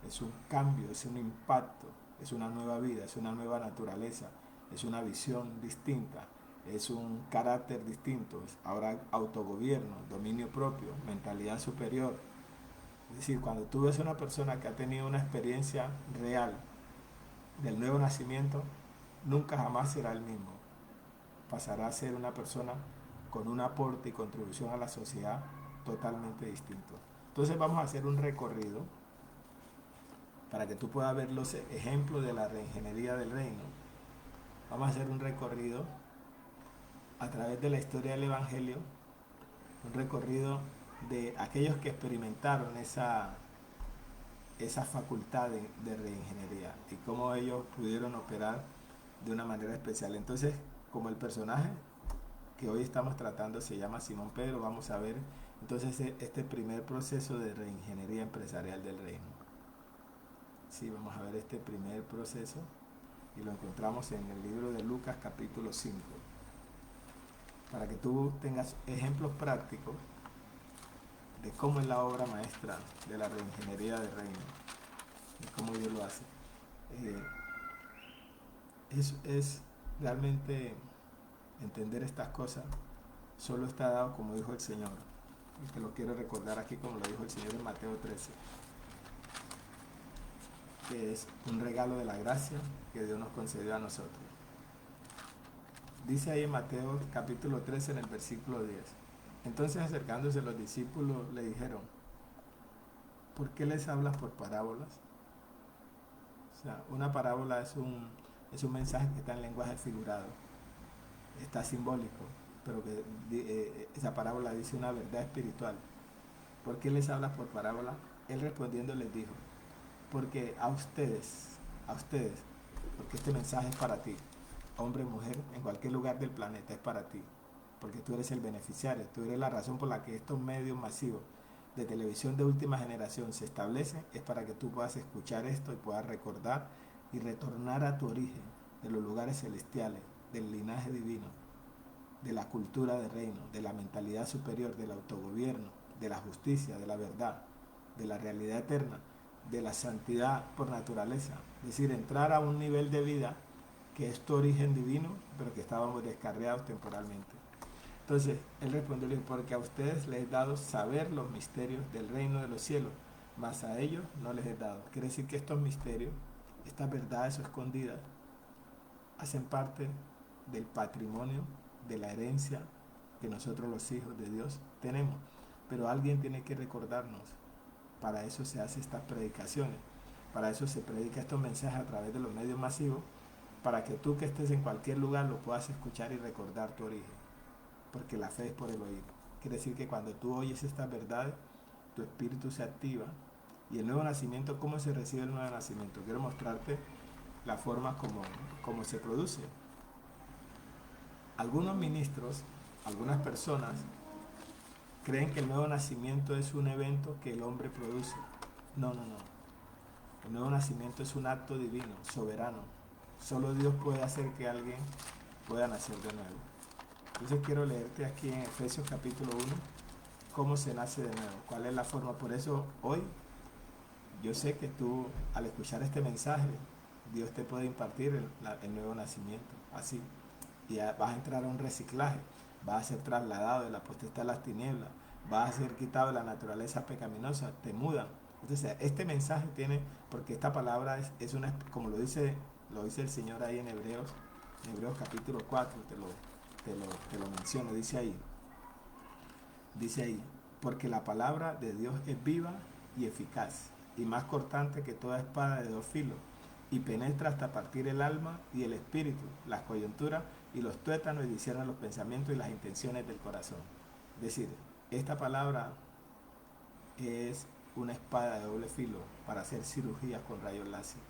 [SPEAKER 1] Es un cambio, es un impacto, es una nueva vida, es una nueva naturaleza, es una visión distinta, es un carácter distinto, es ahora autogobierno, dominio propio, mentalidad superior. Es decir, cuando tú ves una persona que ha tenido una experiencia real del nuevo nacimiento, nunca jamás será el mismo. Pasará a ser una persona con un aporte y contribución a la sociedad totalmente distinto. Entonces vamos a hacer un recorrido para que tú puedas ver los ejemplos de la reingeniería del reino. Vamos a hacer un recorrido a través de la historia del Evangelio, un recorrido de aquellos que experimentaron esa esa facultad de reingeniería y cómo ellos pudieron operar de una manera especial. Entonces, como el personaje que hoy estamos tratando se llama Simón Pedro, vamos a ver entonces este primer proceso de reingeniería empresarial del reino. Sí, vamos a ver este primer proceso y lo encontramos en el libro de Lucas capítulo 5, para que tú tengas ejemplos prácticos de cómo es la obra maestra de la reingeniería del reino y cómo Dios lo hace. Eh, es realmente entender estas cosas, solo está dado como dijo el Señor, y te lo quiero recordar aquí como lo dijo el Señor en Mateo 13, que es un regalo de la gracia que Dios nos concedió a nosotros. Dice ahí en Mateo capítulo 13 en el versículo 10. Entonces acercándose los discípulos le dijeron, ¿por qué les hablas por parábolas? O sea, una parábola es un mensaje que está en lenguaje figurado, está simbólico, pero que esa parábola dice una verdad espiritual. ¿Por qué les hablas por parábola? Él respondiendo les dijo, porque a ustedes, porque este mensaje es para ti, hombre, mujer, en cualquier lugar del planeta es para ti, porque tú eres el beneficiario, tú eres la razón por la que estos medios masivos de televisión de última generación se establecen, es para que tú puedas escuchar esto y puedas recordar y retornar a tu origen, de los lugares celestiales, del linaje divino, de la cultura de reino, de la mentalidad superior, del autogobierno, de la justicia, de la verdad, de la realidad eterna, de la santidad por naturaleza. Es decir, entrar a un nivel de vida que es tu origen divino, pero que estábamos descarriados temporalmente. Entonces, él respondió, porque a ustedes les he dado saber los misterios del reino de los cielos, mas a ellos no les he dado. Quiere decir que estos misterios, estas verdades escondidas, hacen parte del patrimonio, de la herencia que nosotros los hijos de Dios tenemos. Pero alguien tiene que recordarnos. Para eso se hacen estas predicaciones. Para eso se predica estos mensajes a través de los medios masivos, para que tú que estés en cualquier lugar lo puedas escuchar y recordar tu origen. Porque la fe es por el oír. Quiere decir que cuando tú oyes estas verdades, tu espíritu se activa. Y el nuevo nacimiento, ¿cómo se recibe el nuevo nacimiento? Quiero mostrarte la forma como se produce. Algunos ministros, algunas personas, creen que el nuevo nacimiento es un evento que el hombre produce. No, no, no. El nuevo nacimiento es un acto divino, soberano. Solo Dios puede hacer que alguien pueda nacer de nuevo. Entonces quiero leerte aquí en Efesios capítulo 1 cómo se nace de nuevo, cuál es la forma. Por eso hoy yo sé que tú al escuchar este mensaje, Dios te puede impartir el nuevo nacimiento, así. Y vas a entrar a un reciclaje, vas a ser trasladado de la potestad a las tinieblas, vas a ser quitado de la naturaleza pecaminosa, te mudan. Entonces este mensaje tiene, porque esta palabra es una, como lo dice el Señor ahí en Hebreos capítulo 4, te lo menciono, dice ahí, porque la palabra de Dios es viva y eficaz, y más cortante que toda espada de dos filos, y penetra hasta partir el alma y el espíritu, las coyunturas y los tuétanos, y discierne los pensamientos y las intenciones del corazón. Es decir, esta palabra es una espada de doble filo para hacer cirugías con rayos láser,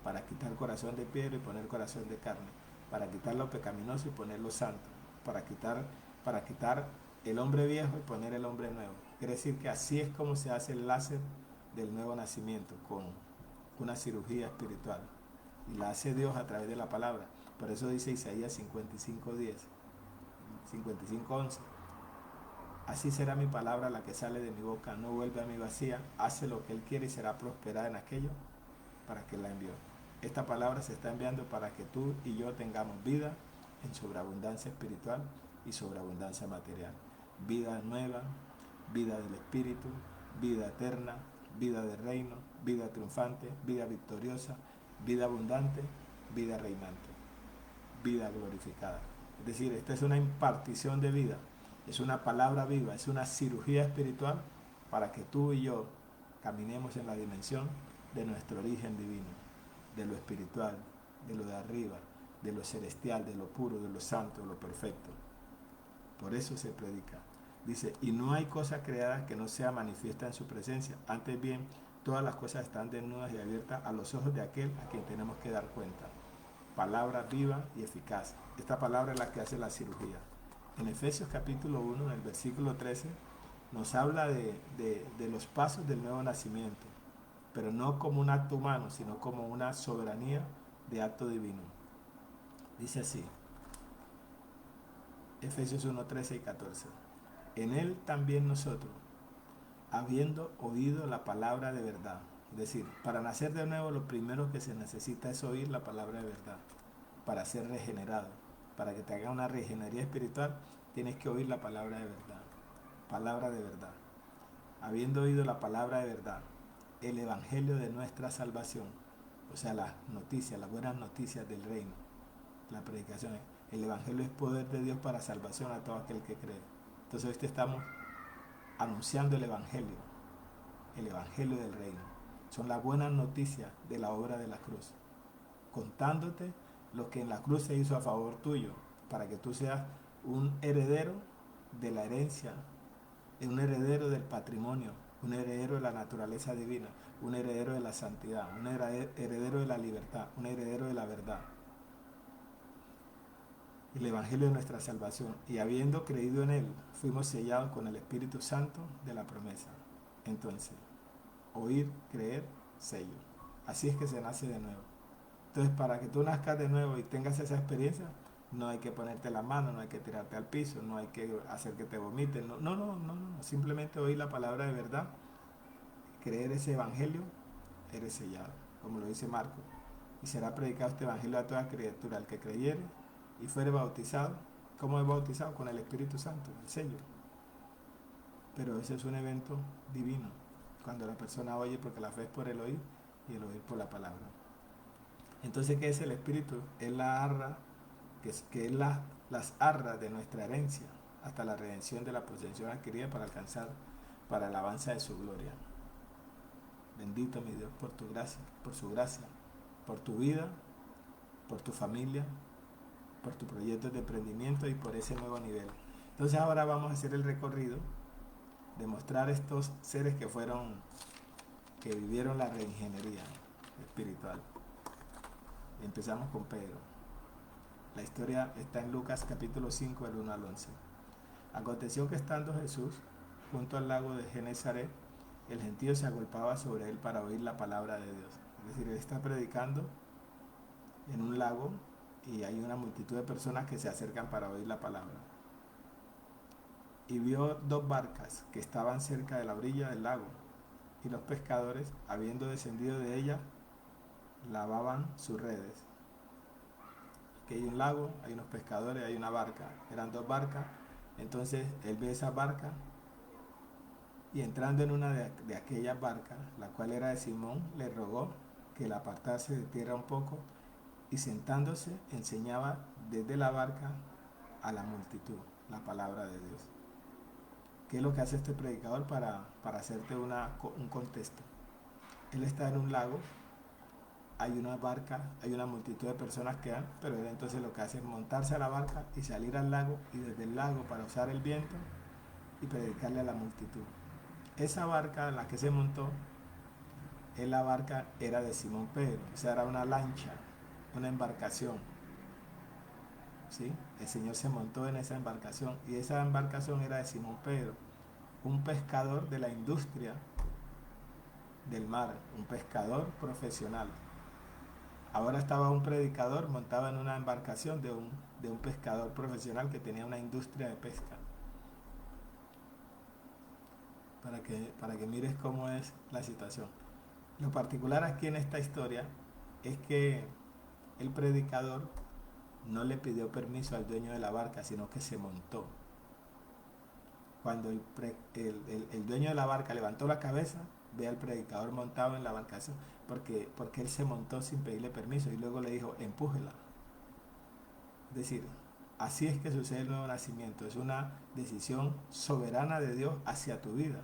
[SPEAKER 1] para quitar corazón de piedra y poner corazón de carne, para quitar lo pecaminoso y poner lo santo, para quitar el hombre viejo y poner el hombre nuevo. Quiere decir que así es como se hace el láser del nuevo nacimiento, con una cirugía espiritual. Y la hace Dios a través de la palabra. Por eso dice Isaías 55:10, 55:11. Así será mi palabra la que sale de mi boca, no vuelve a mí vacía, hace lo que Él quiere y será prosperada en aquello para que la envió. Esta palabra se está enviando para que tú y yo tengamos vida en sobreabundancia espiritual y sobreabundancia material. Vida nueva, vida del Espíritu, vida eterna, vida de reino, vida triunfante, vida victoriosa, vida abundante, vida reinante, vida glorificada. Es decir, esta es una impartición de vida, es una palabra viva, es una cirugía espiritual para que tú y yo caminemos en la dimensión de nuestro origen divino, de lo espiritual, de lo de arriba, de lo celestial, de lo puro, de lo santo, de lo perfecto. Por eso se predica. Dice, y no hay cosa creada que no sea manifiesta en su presencia. Antes bien, todas las cosas están desnudas y abiertas a los ojos de aquel a quien tenemos que dar cuenta. Palabra viva y eficaz. Esta palabra es la que hace la cirugía. En Efesios capítulo 1, en el versículo 13, nos habla de los pasos del nuevo nacimiento, pero no como un acto humano, sino como una soberanía de acto divino. Dice así, Efesios 1, 13 y 14. En él también nosotros, habiendo oído la palabra de verdad. Es decir, para nacer de nuevo lo primero que se necesita es oír la palabra de verdad, para ser regenerado. Para que te haga una regenería espiritual, tienes que oír la palabra de verdad. Palabra de verdad. Habiendo oído la palabra de verdad, el evangelio de nuestra salvación, o sea, las noticias, las buenas noticias del reino, la predicación. El evangelio es poder de Dios para salvación a todo aquel que cree. Entonces hoy te estamos anunciando el evangelio del reino. Son las buenas noticias de la obra de la cruz, contándote lo que en la cruz se hizo a favor tuyo, para que tú seas un heredero de la herencia, un heredero del patrimonio, un heredero de la naturaleza divina, un heredero de la santidad, un heredero de la libertad, un heredero de la verdad. El evangelio de nuestra salvación, y habiendo creído en él, fuimos sellados con el Espíritu Santo de la promesa. Entonces, oír, creer, sello. Así es que se nace de nuevo. Entonces, para que tú nazcas de nuevo y tengas esa experiencia, no hay que ponerte la mano, no hay que tirarte al piso, no hay que hacer que te vomiten, no, simplemente oír la palabra de verdad, creer ese evangelio, eres sellado, como lo dice Marcos. Y será predicado este evangelio a toda criatura, al que creyere y fuere bautizado. ¿Cómo es bautizado? Con el Espíritu Santo, el sello. Pero ese es un evento divino, cuando la persona oye, porque la fe es por el oír y el oír por la palabra. Entonces, ¿qué es el Espíritu? Es la arra, que es las arras de nuestra herencia, hasta la redención de la posesión adquirida para alcanzar, para el avance de su gloria. Bendito mi Dios por tu gracia, por su gracia, por tu vida, por tu familia, por tu proyecto de emprendimiento y por ese nuevo nivel. Entonces ahora vamos a hacer el recorrido de mostrar estos seres que vivieron la reingeniería espiritual. Empezamos con Pedro. La historia está en Lucas capítulo 5, del 1 al 11. Aconteció que estando Jesús junto al lago de Genesaret, el gentío se agolpaba sobre él para oír la palabra de Dios. Es decir, él está predicando en un lago y hay una multitud de personas que se acercan para oír la palabra. Y vio dos barcas que estaban cerca de la orilla del lago, y los pescadores, habiendo descendido de ellas, lavaban sus redes. Aquí hay un lago, hay unos pescadores, hay una barca. Eran dos barcas. Entonces él ve esa barca y entrando en una de aquellas barcas, la cual era de Simón, le rogó que la apartase de tierra un poco y sentándose enseñaba desde la barca a la multitud la palabra de Dios. ¿Qué es lo que hace este predicador para hacerte un contexto? Él está en un lago, hay una barca, hay una multitud de personas que van, pero él entonces lo que hace es montarse a la barca y salir al lago, y desde el lago para usar el viento y predicarle a la multitud. Esa barca en la que se montó, la barca era de Simón Pedro, o sea, era una lancha, una embarcación. ¿Sí? El Señor se montó en esa embarcación y esa embarcación era de Simón Pedro, un pescador de la industria del mar, un pescador profesional. Ahora estaba un predicador montado en una embarcación de un pescador profesional que tenía una industria de pesca. Para que mires cómo es la situación. Lo particular aquí en esta historia es que el predicador no le pidió permiso al dueño de la barca, sino que se montó. Cuando el dueño de la barca levantó la cabeza, ve al predicador montado en la embarcación, porque él se montó sin pedirle permiso y luego le dijo, empújela. Es decir, así es que sucede el nuevo nacimiento, es una decisión soberana de Dios hacia tu vida,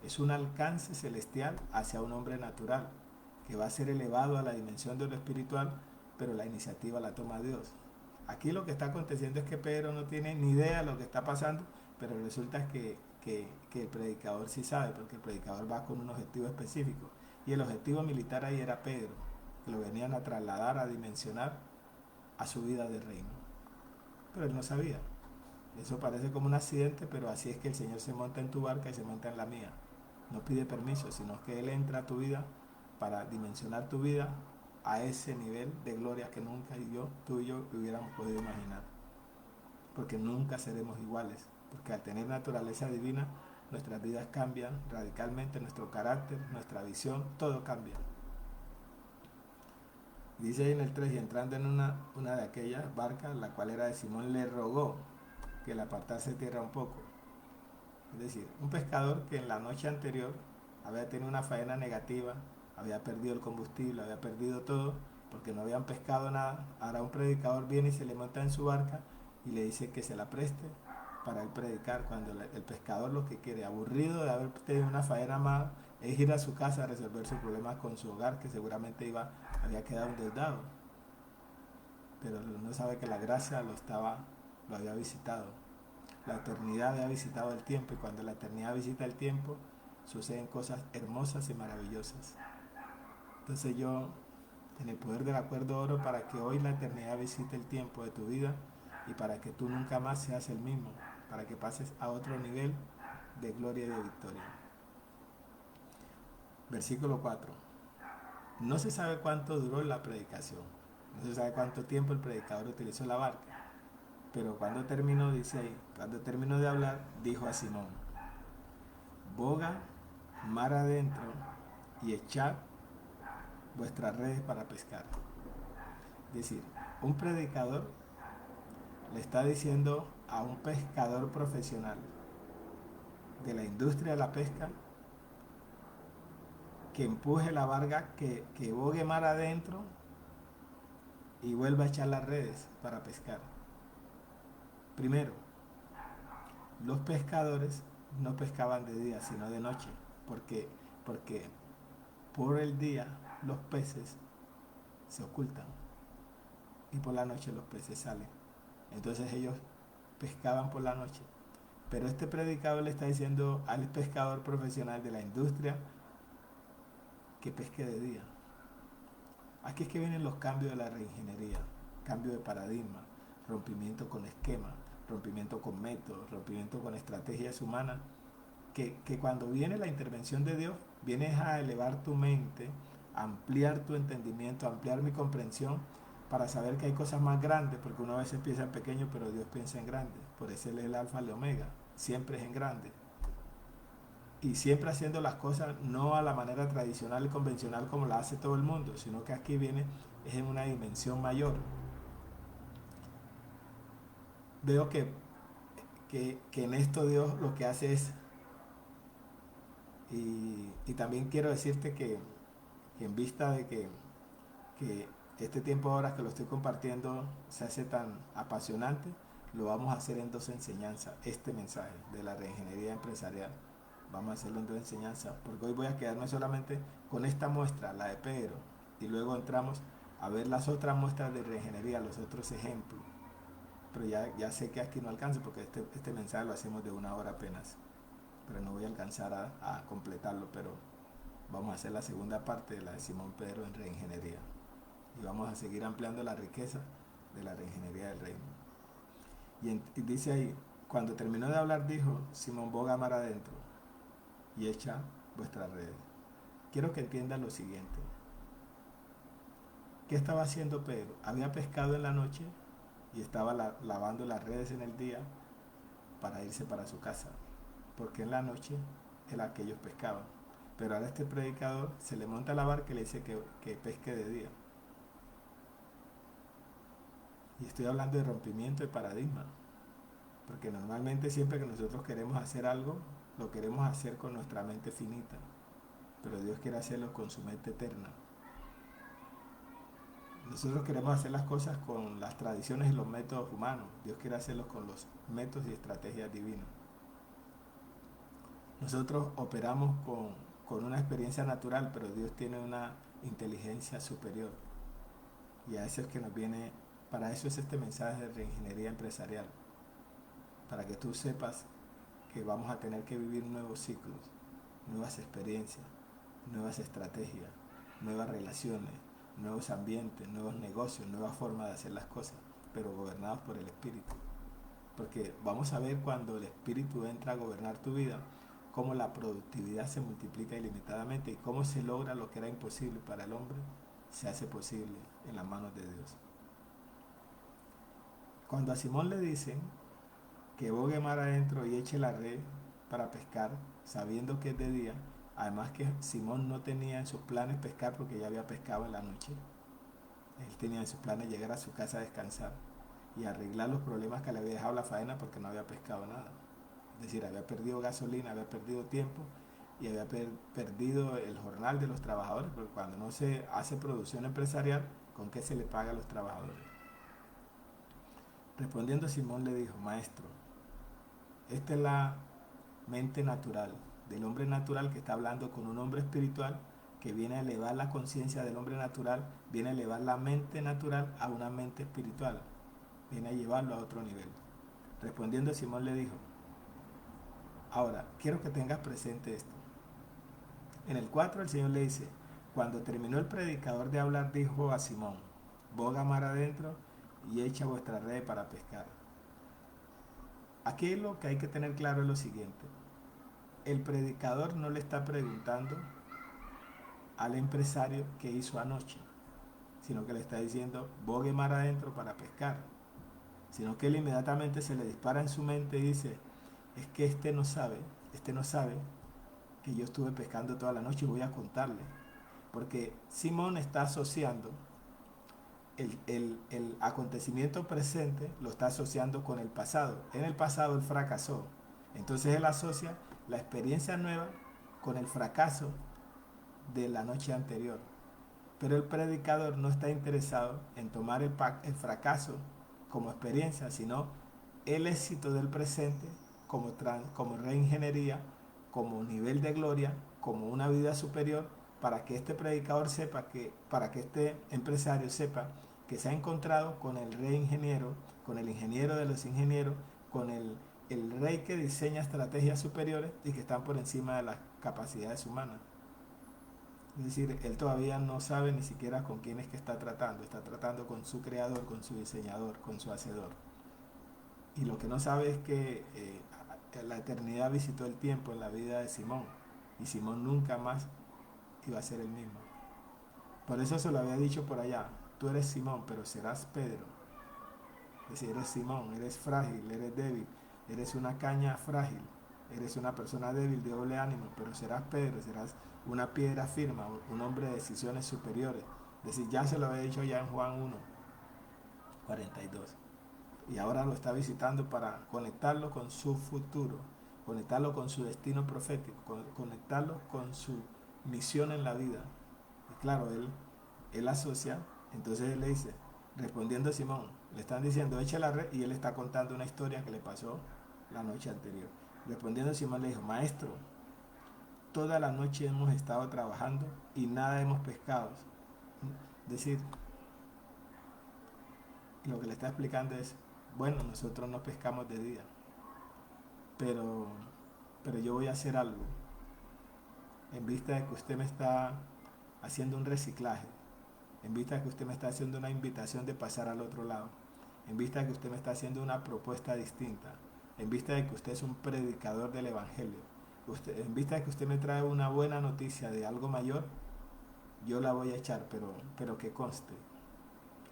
[SPEAKER 1] es un alcance celestial hacia un hombre natural, que va a ser elevado a la dimensión de lo espiritual, pero la iniciativa la toma Dios. Aquí lo que está aconteciendo es que Pedro no tiene ni idea de lo que está pasando, pero resulta que el predicador sí sabe, porque el predicador va con un objetivo específico. Y el objetivo militar ahí era Pedro, que lo venían a trasladar, a dimensionar a su vida de reino. Pero él no sabía. Eso parece como un accidente, pero así es que el Señor se monta en tu barca y se monta en la mía. No pide permiso, sino que Él entra a tu vida para dimensionar tu vida a ese nivel de gloria que nunca tú y yo hubiéramos podido imaginar. Porque nunca seremos iguales. Porque al tener naturaleza divina, nuestras vidas cambian radicalmente, nuestro carácter, nuestra visión, todo cambia. Dice ahí en el 3, y entrando en una de aquellas barcas, la cual era de Simón, le rogó que le apartase tierra un poco. Es decir, un pescador que en la noche anterior había tenido una faena negativa, había perdido el combustible, había perdido todo, porque no habían pescado nada. Ahora un predicador viene y se le monta en su barca y le dice que se la preste para él predicar, cuando el pescador lo que quiere, aburrido de haber tenido una faena más, es ir a su casa a resolver sus problemas con su hogar, que seguramente había quedado endeudado. Pero no sabe que la gracia lo había visitado. La eternidad había visitado el tiempo, y cuando la eternidad visita el tiempo, suceden cosas hermosas y maravillosas. Entonces yo, en el poder del acuerdo, oro para que hoy la eternidad visite el tiempo de tu vida y para que tú nunca más seas el mismo, para que pases a otro nivel de gloria y de victoria. Versículo 4. No se sabe cuánto duró la predicación, no se sabe cuánto tiempo el predicador utilizó la barca, pero cuando terminó, dice ahí, cuando terminó de hablar, dijo a Simón: boga mar adentro y echad vuestras redes para pescar. Es decir, un predicador le está diciendo a un pescador profesional de la industria de la pesca que empuje la barca, que bogue mar adentro y vuelva a echar las redes para pescar. Primero, los pescadores no pescaban de día, sino de noche, porque por el día los peces se ocultan y por la noche los peces salen. Entonces ellos pescaban por la noche. Pero este predicador le está diciendo al pescador profesional de la industria que pesque de día. Aquí es que vienen los cambios de la reingeniería, cambio de paradigma, rompimiento con esquemas, rompimiento con métodos, rompimiento con estrategias humanas, que cuando viene la intervención de Dios, vienes a elevar tu mente, a ampliar tu entendimiento, a ampliar mi comprensión, para saber que hay cosas más grandes, porque uno a veces piensa en pequeño, pero Dios piensa en grande. Por eso Él es el alfa y el omega, siempre es en grande. Y siempre haciendo las cosas no a la manera tradicional y convencional como la hace todo el mundo, sino que aquí viene, es en una dimensión mayor. Veo que en esto Dios lo que hace es, y también quiero decirte que en vista de que este tiempo ahora que lo estoy compartiendo se hace tan apasionante, lo vamos a hacer en dos enseñanzas, este mensaje de la reingeniería empresarial. Vamos a hacerlo en dos enseñanzas, porque hoy voy a quedarme solamente con esta muestra, la de Pedro, y luego entramos a ver las otras muestras de reingeniería, los otros ejemplos. Pero ya sé que aquí no alcanza, porque este mensaje lo hacemos de 1 hora apenas, pero no voy a alcanzar a completarlo, pero vamos a hacer la segunda parte de la de Simón Pedro en reingeniería. Y vamos a seguir ampliando la riqueza de la reingeniería del reino. Y dice ahí, cuando terminó de hablar, dijo: Simón, boga mar adentro y echa vuestras redes. Quiero que entiendan lo siguiente. ¿Qué estaba haciendo Pedro? Había pescado en la noche y estaba lavando las redes en el día para irse para su casa, porque en la noche era que ellos pescaban. Pero ahora este predicador se le monta a la barca y le dice que pesque de día. Y estoy hablando de rompimiento de paradigma, porque normalmente siempre que nosotros queremos hacer algo, lo queremos hacer con nuestra mente finita, pero Dios quiere hacerlo con su mente eterna. Nosotros queremos hacer las cosas con las tradiciones y los métodos humanos. Dios quiere hacerlos con los métodos y estrategias divinas. Nosotros operamos con una experiencia natural, pero Dios tiene una inteligencia superior. Y a eso es que nos viene, para eso es este mensaje de reingeniería empresarial. Para que tú sepas que vamos a tener que vivir nuevos ciclos, nuevas experiencias, nuevas estrategias, nuevas relaciones, nuevos ambientes, nuevos negocios, nuevas formas de hacer las cosas, pero gobernados por el Espíritu. Porque vamos a ver cuando el Espíritu entra a gobernar tu vida, cómo la productividad se multiplica ilimitadamente y cómo se logra lo que era imposible para el hombre, se hace posible en las manos de Dios. Cuando a Simón le dicen que bogue mar adentro y eche la red para pescar, sabiendo que es de día, además que Simón no tenía en sus planes pescar porque ya había pescado en la noche, él tenía en sus planes llegar a su casa a descansar y arreglar los problemas que le había dejado la faena porque no había pescado nada. Es decir, había perdido gasolina, había perdido tiempo y había perdido el jornal de los trabajadores, porque cuando no se hace producción empresarial, ¿con qué se le paga a los trabajadores? Respondiendo Simón le dijo, maestro, esta es la mente natural del hombre natural que está hablando con un hombre espiritual que viene a elevar la conciencia del hombre natural, viene a elevar la mente natural a una mente espiritual, viene a llevarlo a otro nivel. Respondiendo Simón le dijo, ahora, quiero que tengas presente esto. En el 4 el Señor le dice, cuando terminó el predicador de hablar, dijo a Simón, boga mar adentro y echa vuestra red para pescar. Aquí lo que hay que tener claro es lo siguiente. El predicador no le está preguntando al empresario qué hizo anoche, sino que le está diciendo, bogue mar adentro para pescar. Sino que él inmediatamente se le dispara en su mente y dice, es que este no sabe que yo estuve pescando toda la noche y voy a contarle. Porque Simón está asociando el acontecimiento presente, lo está asociando con el pasado. En el pasado él fracasó. Entonces él asocia la experiencia nueva con el fracaso de la noche anterior. Pero el predicador no está interesado en tomar el fracaso como experiencia, sino el éxito del presente como reingeniería, como nivel de gloria, como una vida superior, para que este predicador sepa para que este empresario sepa que se ha encontrado con el rey ingeniero, con el ingeniero de los ingenieros, con el rey que diseña estrategias superiores y que están por encima de las capacidades humanas. Es decir, él todavía no sabe ni siquiera con quién es que está tratando con su creador, con su diseñador, con su hacedor. Y lo que no sabe es que la eternidad visitó el tiempo en la vida de Simón y Simón nunca más iba a ser el mismo. Por eso se lo había dicho por allá, tú eres Simón, pero serás Pedro. Es decir, eres Simón, eres frágil, eres débil, eres una caña frágil, eres una persona débil de doble ánimo, pero serás Pedro, serás una piedra firme, un hombre de decisiones superiores. Es decir, ya se lo había dicho ya en Juan 1, 42. Y ahora lo está visitando para conectarlo con su futuro, conectarlo con su destino profético, conectarlo con su misión en la vida. Y claro, él asocia, entonces él le dice, respondiendo a Simón, le están diciendo, echa la red, y él está contando una historia que le pasó la noche anterior. Respondiendo a Simón le dijo, maestro, toda la noche hemos estado trabajando y nada hemos pescado. Es decir, lo que le está explicando es, bueno, nosotros no pescamos de día, pero, pero yo voy a hacer algo en vista de que usted me está haciendo un reciclaje, en vista de que usted me está haciendo una invitación de pasar al otro lado, en vista de que usted me está haciendo una propuesta distinta, en vista de que usted es un predicador del Evangelio, en vista de que usted me trae una buena noticia de algo mayor, yo la voy a echar, pero que conste,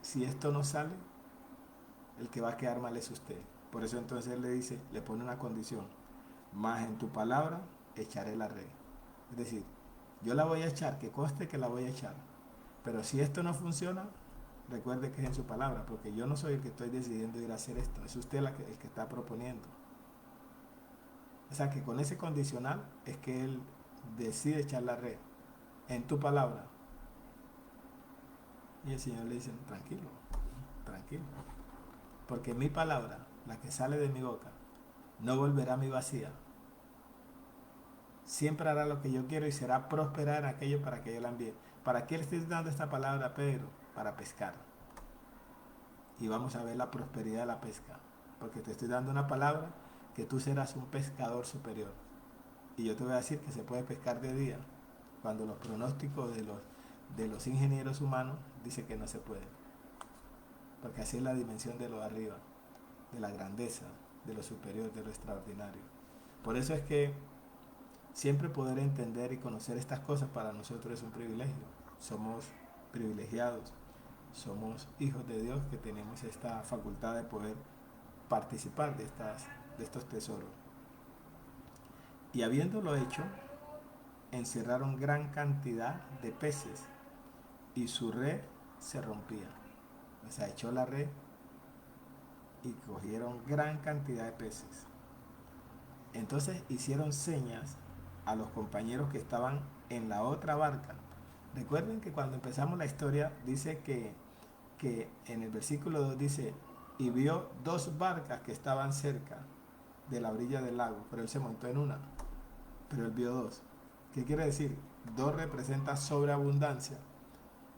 [SPEAKER 1] si esto no sale, el que va a quedar mal es usted. Por eso entonces él le dice, le pone una condición, más en tu palabra echaré la red. Es decir, yo la voy a echar, que conste que la voy a echar. Pero si esto no funciona, recuerde que es en su palabra, porque yo no soy el que estoy decidiendo ir a hacer esto, es usted el que está proponiendo. O sea que con ese condicional es que él decide echar la red en tu palabra. Y el Señor le dice, tranquilo, tranquilo. Porque mi palabra, la que sale de mi boca, no volverá a mi vacía. Siempre hará lo que yo quiero y será próspera en aquello para que yo la envíe. ¿Para qué le estoy dando esta palabra a Pedro? Para pescar. Y vamos a ver la prosperidad de la pesca. Porque te estoy dando una palabra que tú serás un pescador superior. Y yo te voy a decir que se puede pescar de día. cuando los pronósticos de los ingenieros humanos dicen que no se puede. Porque así es la dimensión de lo de arriba, de la grandeza, de lo superior, de lo extraordinario. Por eso es que siempre poder entender y conocer estas cosas para nosotros es un privilegio. Somos privilegiados, somos hijos de Dios que tenemos esta facultad de poder participar de estos tesoros. Y habiéndolo hecho, encerraron gran cantidad de peces y su red se rompía. O sea, echó la red y cogieron gran cantidad de peces. Entonces hicieron señas a los compañeros que estaban en la otra barca. Recuerden que cuando empezamos la historia dice que en el versículo 2 dice, y vio dos barcas que estaban cerca de la orilla del lago, pero él se montó en una, pero él vio dos. ¿Qué quiere decir? Dos representa sobreabundancia.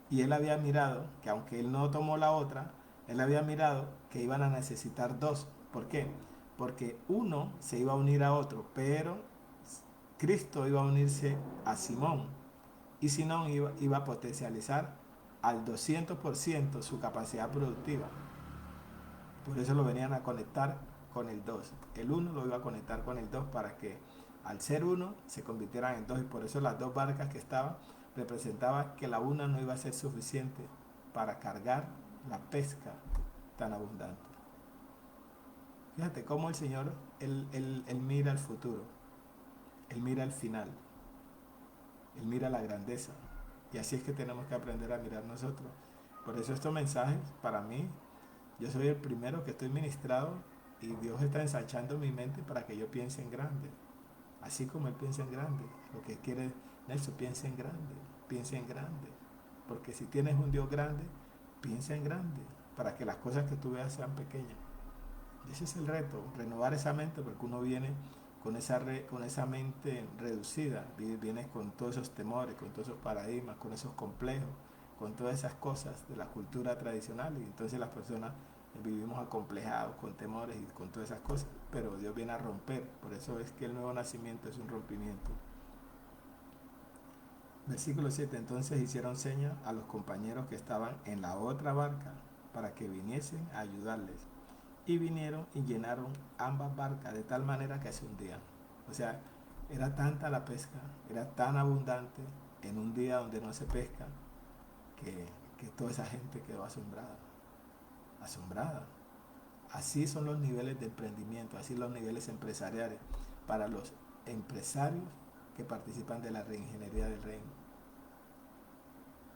[SPEAKER 1] Y él había mirado que aunque él no tomó la otra, él había mirado que iban a necesitar dos. ¿Por qué? Porque uno se iba a unir a otro, pero Cristo iba a unirse a Simón. Y Simón iba a potencializar al 200% su capacidad productiva. Por eso lo venían a conectar con el 2. El 1 lo iba a conectar con el 2 para que al ser 1 se convirtieran en 2. Y por eso las dos barcas que estaban representaban que la una no iba a ser suficiente para cargar la pesca tan abundante. Fíjate cómo el Señor, él mira el futuro, Él mira el final, Él mira la grandeza. Y así es que tenemos que aprender a mirar nosotros. Por eso estos mensajes, para mí, yo soy el primero que estoy ministrado y Dios está ensanchando mi mente para que yo piense en grande. Así como Él piensa en grande. Lo que quiere Nelson, piensa en grande. Piensa en grande. Porque si tienes un Dios grande, piensa en grande. Para que las cosas que tú veas sean pequeñas. Y ese es el reto, renovar esa mente, porque uno viene con esa mente reducida, viene con todos esos temores, con todos esos paradigmas, con esos complejos, con todas esas cosas de la cultura tradicional, y entonces las personas vivimos acomplejados con temores y con todas esas cosas, pero Dios viene a romper. Por eso es que el nuevo nacimiento es un rompimiento. Versículo 7. Entonces hicieron señas a los compañeros que estaban en la otra barca para que viniesen a ayudarles. Y vinieron y llenaron ambas barcas de tal manera que se hundían. O sea, era tanta la pesca, era tan abundante en un día donde no se pesca, que toda esa gente quedó asombrada. Asombrada. Así son los niveles de emprendimiento, así los niveles empresariales para los empresarios que participan de la reingeniería del reino.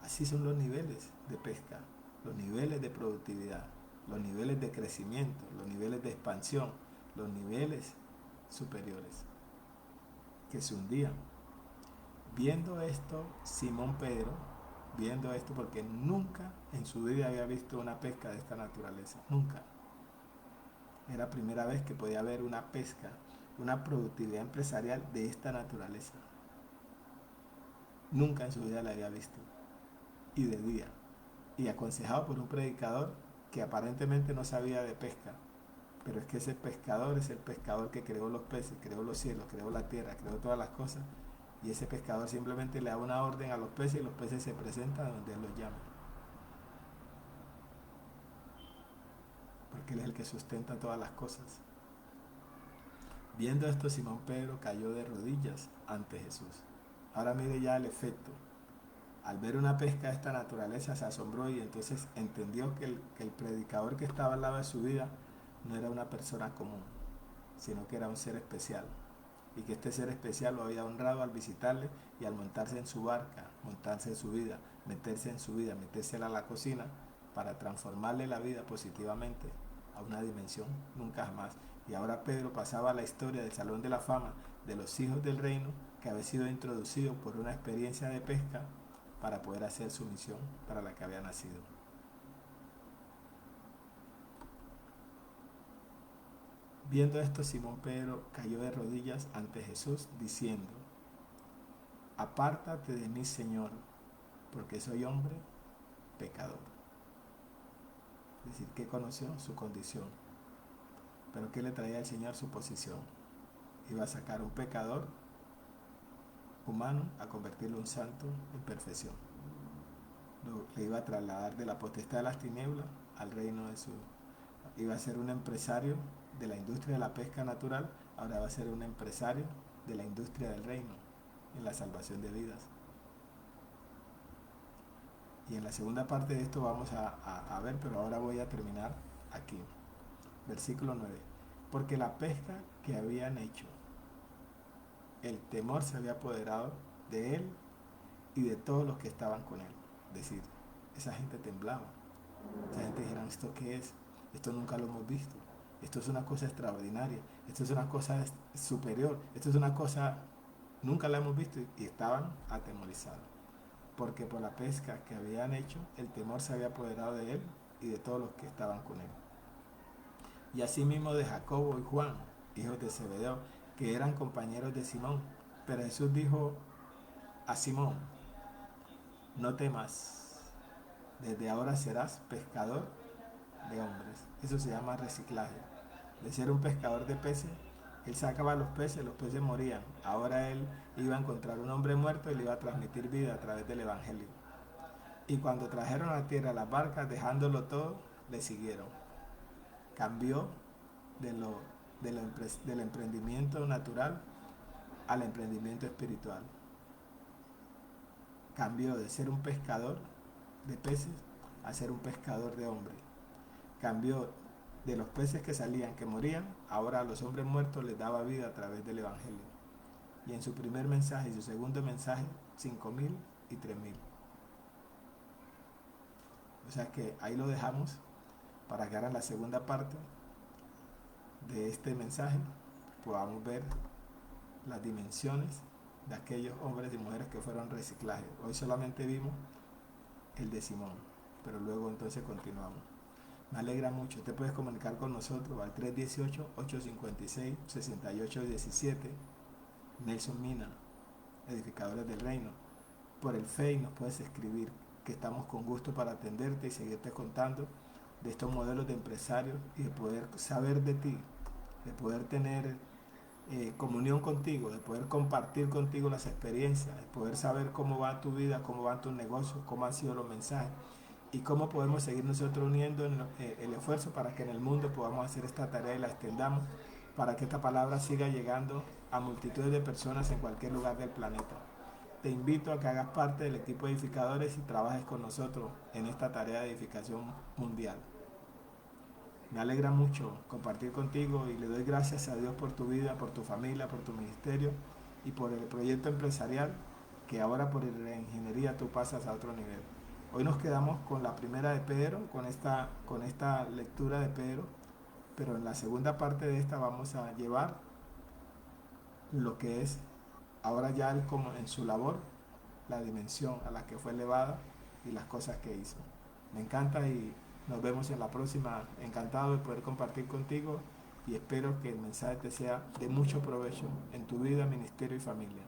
[SPEAKER 1] Así son los niveles de pesca, los niveles de productividad, los niveles de crecimiento, los niveles de expansión, los niveles superiores que se hundían. Viendo esto, Simón Pedro, viendo esto porque nunca en su vida había visto una pesca de esta naturaleza, nunca. Era la primera vez que podía haber una pesca, una productividad empresarial de esta naturaleza. Nunca en su vida la había visto. Y de día. Y aconsejado por un predicador que aparentemente no sabía de pesca. Pero es que ese pescador es el pescador que creó los peces, creó los cielos, creó la tierra, creó todas las cosas. Y ese pescador simplemente le da una orden a los peces y los peces se presentan donde él los llama. Porque él es el que sustenta todas las cosas. Viendo esto, Simón Pedro cayó de rodillas ante Jesús. Ahora mire ya el efecto. Al ver una pesca de esta naturaleza se asombró y entonces entendió que el predicador que estaba al lado de su vida no era una persona común, sino que era un ser especial. Y que este ser especial lo había honrado al visitarle y al montarse en su barca, montarse en su vida, meterse a la cocina para transformarle la vida positivamente a una dimensión nunca jamás. Y ahora Pedro pasaba a la historia del Salón de la Fama de los hijos del reino, que había sido introducido por una experiencia de pesca para poder hacer su misión para la que había nacido. Viendo esto, Simón Pedro cayó de rodillas ante Jesús diciendo: apártate de mí, Señor, porque soy hombre pecador. Es decir, que conoció su condición. Pero ¿qué le traía al Señor? Su posición. Iba a sacar un pecador humano a convertirlo en un santo en perfección. Le iba a trasladar de la potestad de las tinieblas al reino de su... Iba a ser un empresario de la industria de la pesca natural, ahora va a ser un empresario de la industria del reino, en la salvación de vidas. Y en la segunda parte de esto vamos a ver, pero ahora voy a terminar aquí. Versículo 9. Porque la pesca que habían hecho, el temor se había apoderado de él y de todos los que estaban con él. Es decir, esa gente temblaba. Esa gente dijeron, ¿esto qué es? Esto nunca lo hemos visto. Esto es una cosa extraordinaria. Esto es una cosa superior. Esto es una cosa, nunca la hemos visto. Y estaban atemorizados. Porque por la pesca que habían hecho, el temor se había apoderado de él y de todos los que estaban con él. Y asimismo de Jacobo y Juan, hijos de Zebedeo, que eran compañeros de Simón. Pero Jesús dijo a Simón, no temas, desde ahora serás pescador de hombres. Eso se llama reciclaje. De ser un pescador de peces, él sacaba los peces morían. Ahora él iba a encontrar un hombre muerto y le iba a transmitir vida a través del evangelio. Y cuando trajeron a tierra las barcas, dejándolo todo, le siguieron. Cambió del emprendimiento natural al emprendimiento espiritual. Cambió de ser un pescador de peces a ser un pescador de hombres. Cambió de los peces que salían, que morían, ahora a los hombres muertos les daba vida a través del evangelio. Y en su primer mensaje y su segundo mensaje, 5.000 y 3.000. O sea que ahí lo dejamos para que ahora en la segunda parte de este mensaje podamos ver las dimensiones de aquellos hombres y mujeres que fueron reciclaje. Hoy solamente vimos el de Simón, pero luego entonces continuamos. Me alegra mucho. Te puedes comunicar con nosotros al 318-856-6817. Nelson Mina, Edificadores del Reino. Por el Face nos puedes escribir, que estamos con gusto para atenderte y seguirte contando de estos modelos de empresarios y de poder saber de ti, de poder tener comunión contigo, de poder compartir contigo las experiencias, de poder saber cómo va tu vida, cómo van tus negocios, cómo han sido los mensajes y cómo podemos seguir nosotros uniendo el esfuerzo para que en el mundo podamos hacer esta tarea y la extendamos para que esta palabra siga llegando a multitudes de personas en cualquier lugar del planeta. Te invito a que hagas parte del equipo de edificadores y trabajes con nosotros en esta tarea de edificación mundial. Me alegra mucho compartir contigo y le doy gracias a Dios por tu vida, por tu familia, por tu ministerio y por el proyecto empresarial que ahora por la ingeniería tú pasas a otro nivel. Hoy nos quedamos con la primera de Pedro, con esta lectura de Pedro, pero en la segunda parte de esta vamos a llevar lo que es ahora ya él como en su labor, la dimensión a la que fue elevada y las cosas que hizo. Me encanta y nos vemos en la próxima. Encantado de poder compartir contigo y espero que el mensaje te sea de mucho provecho en tu vida, ministerio y familia.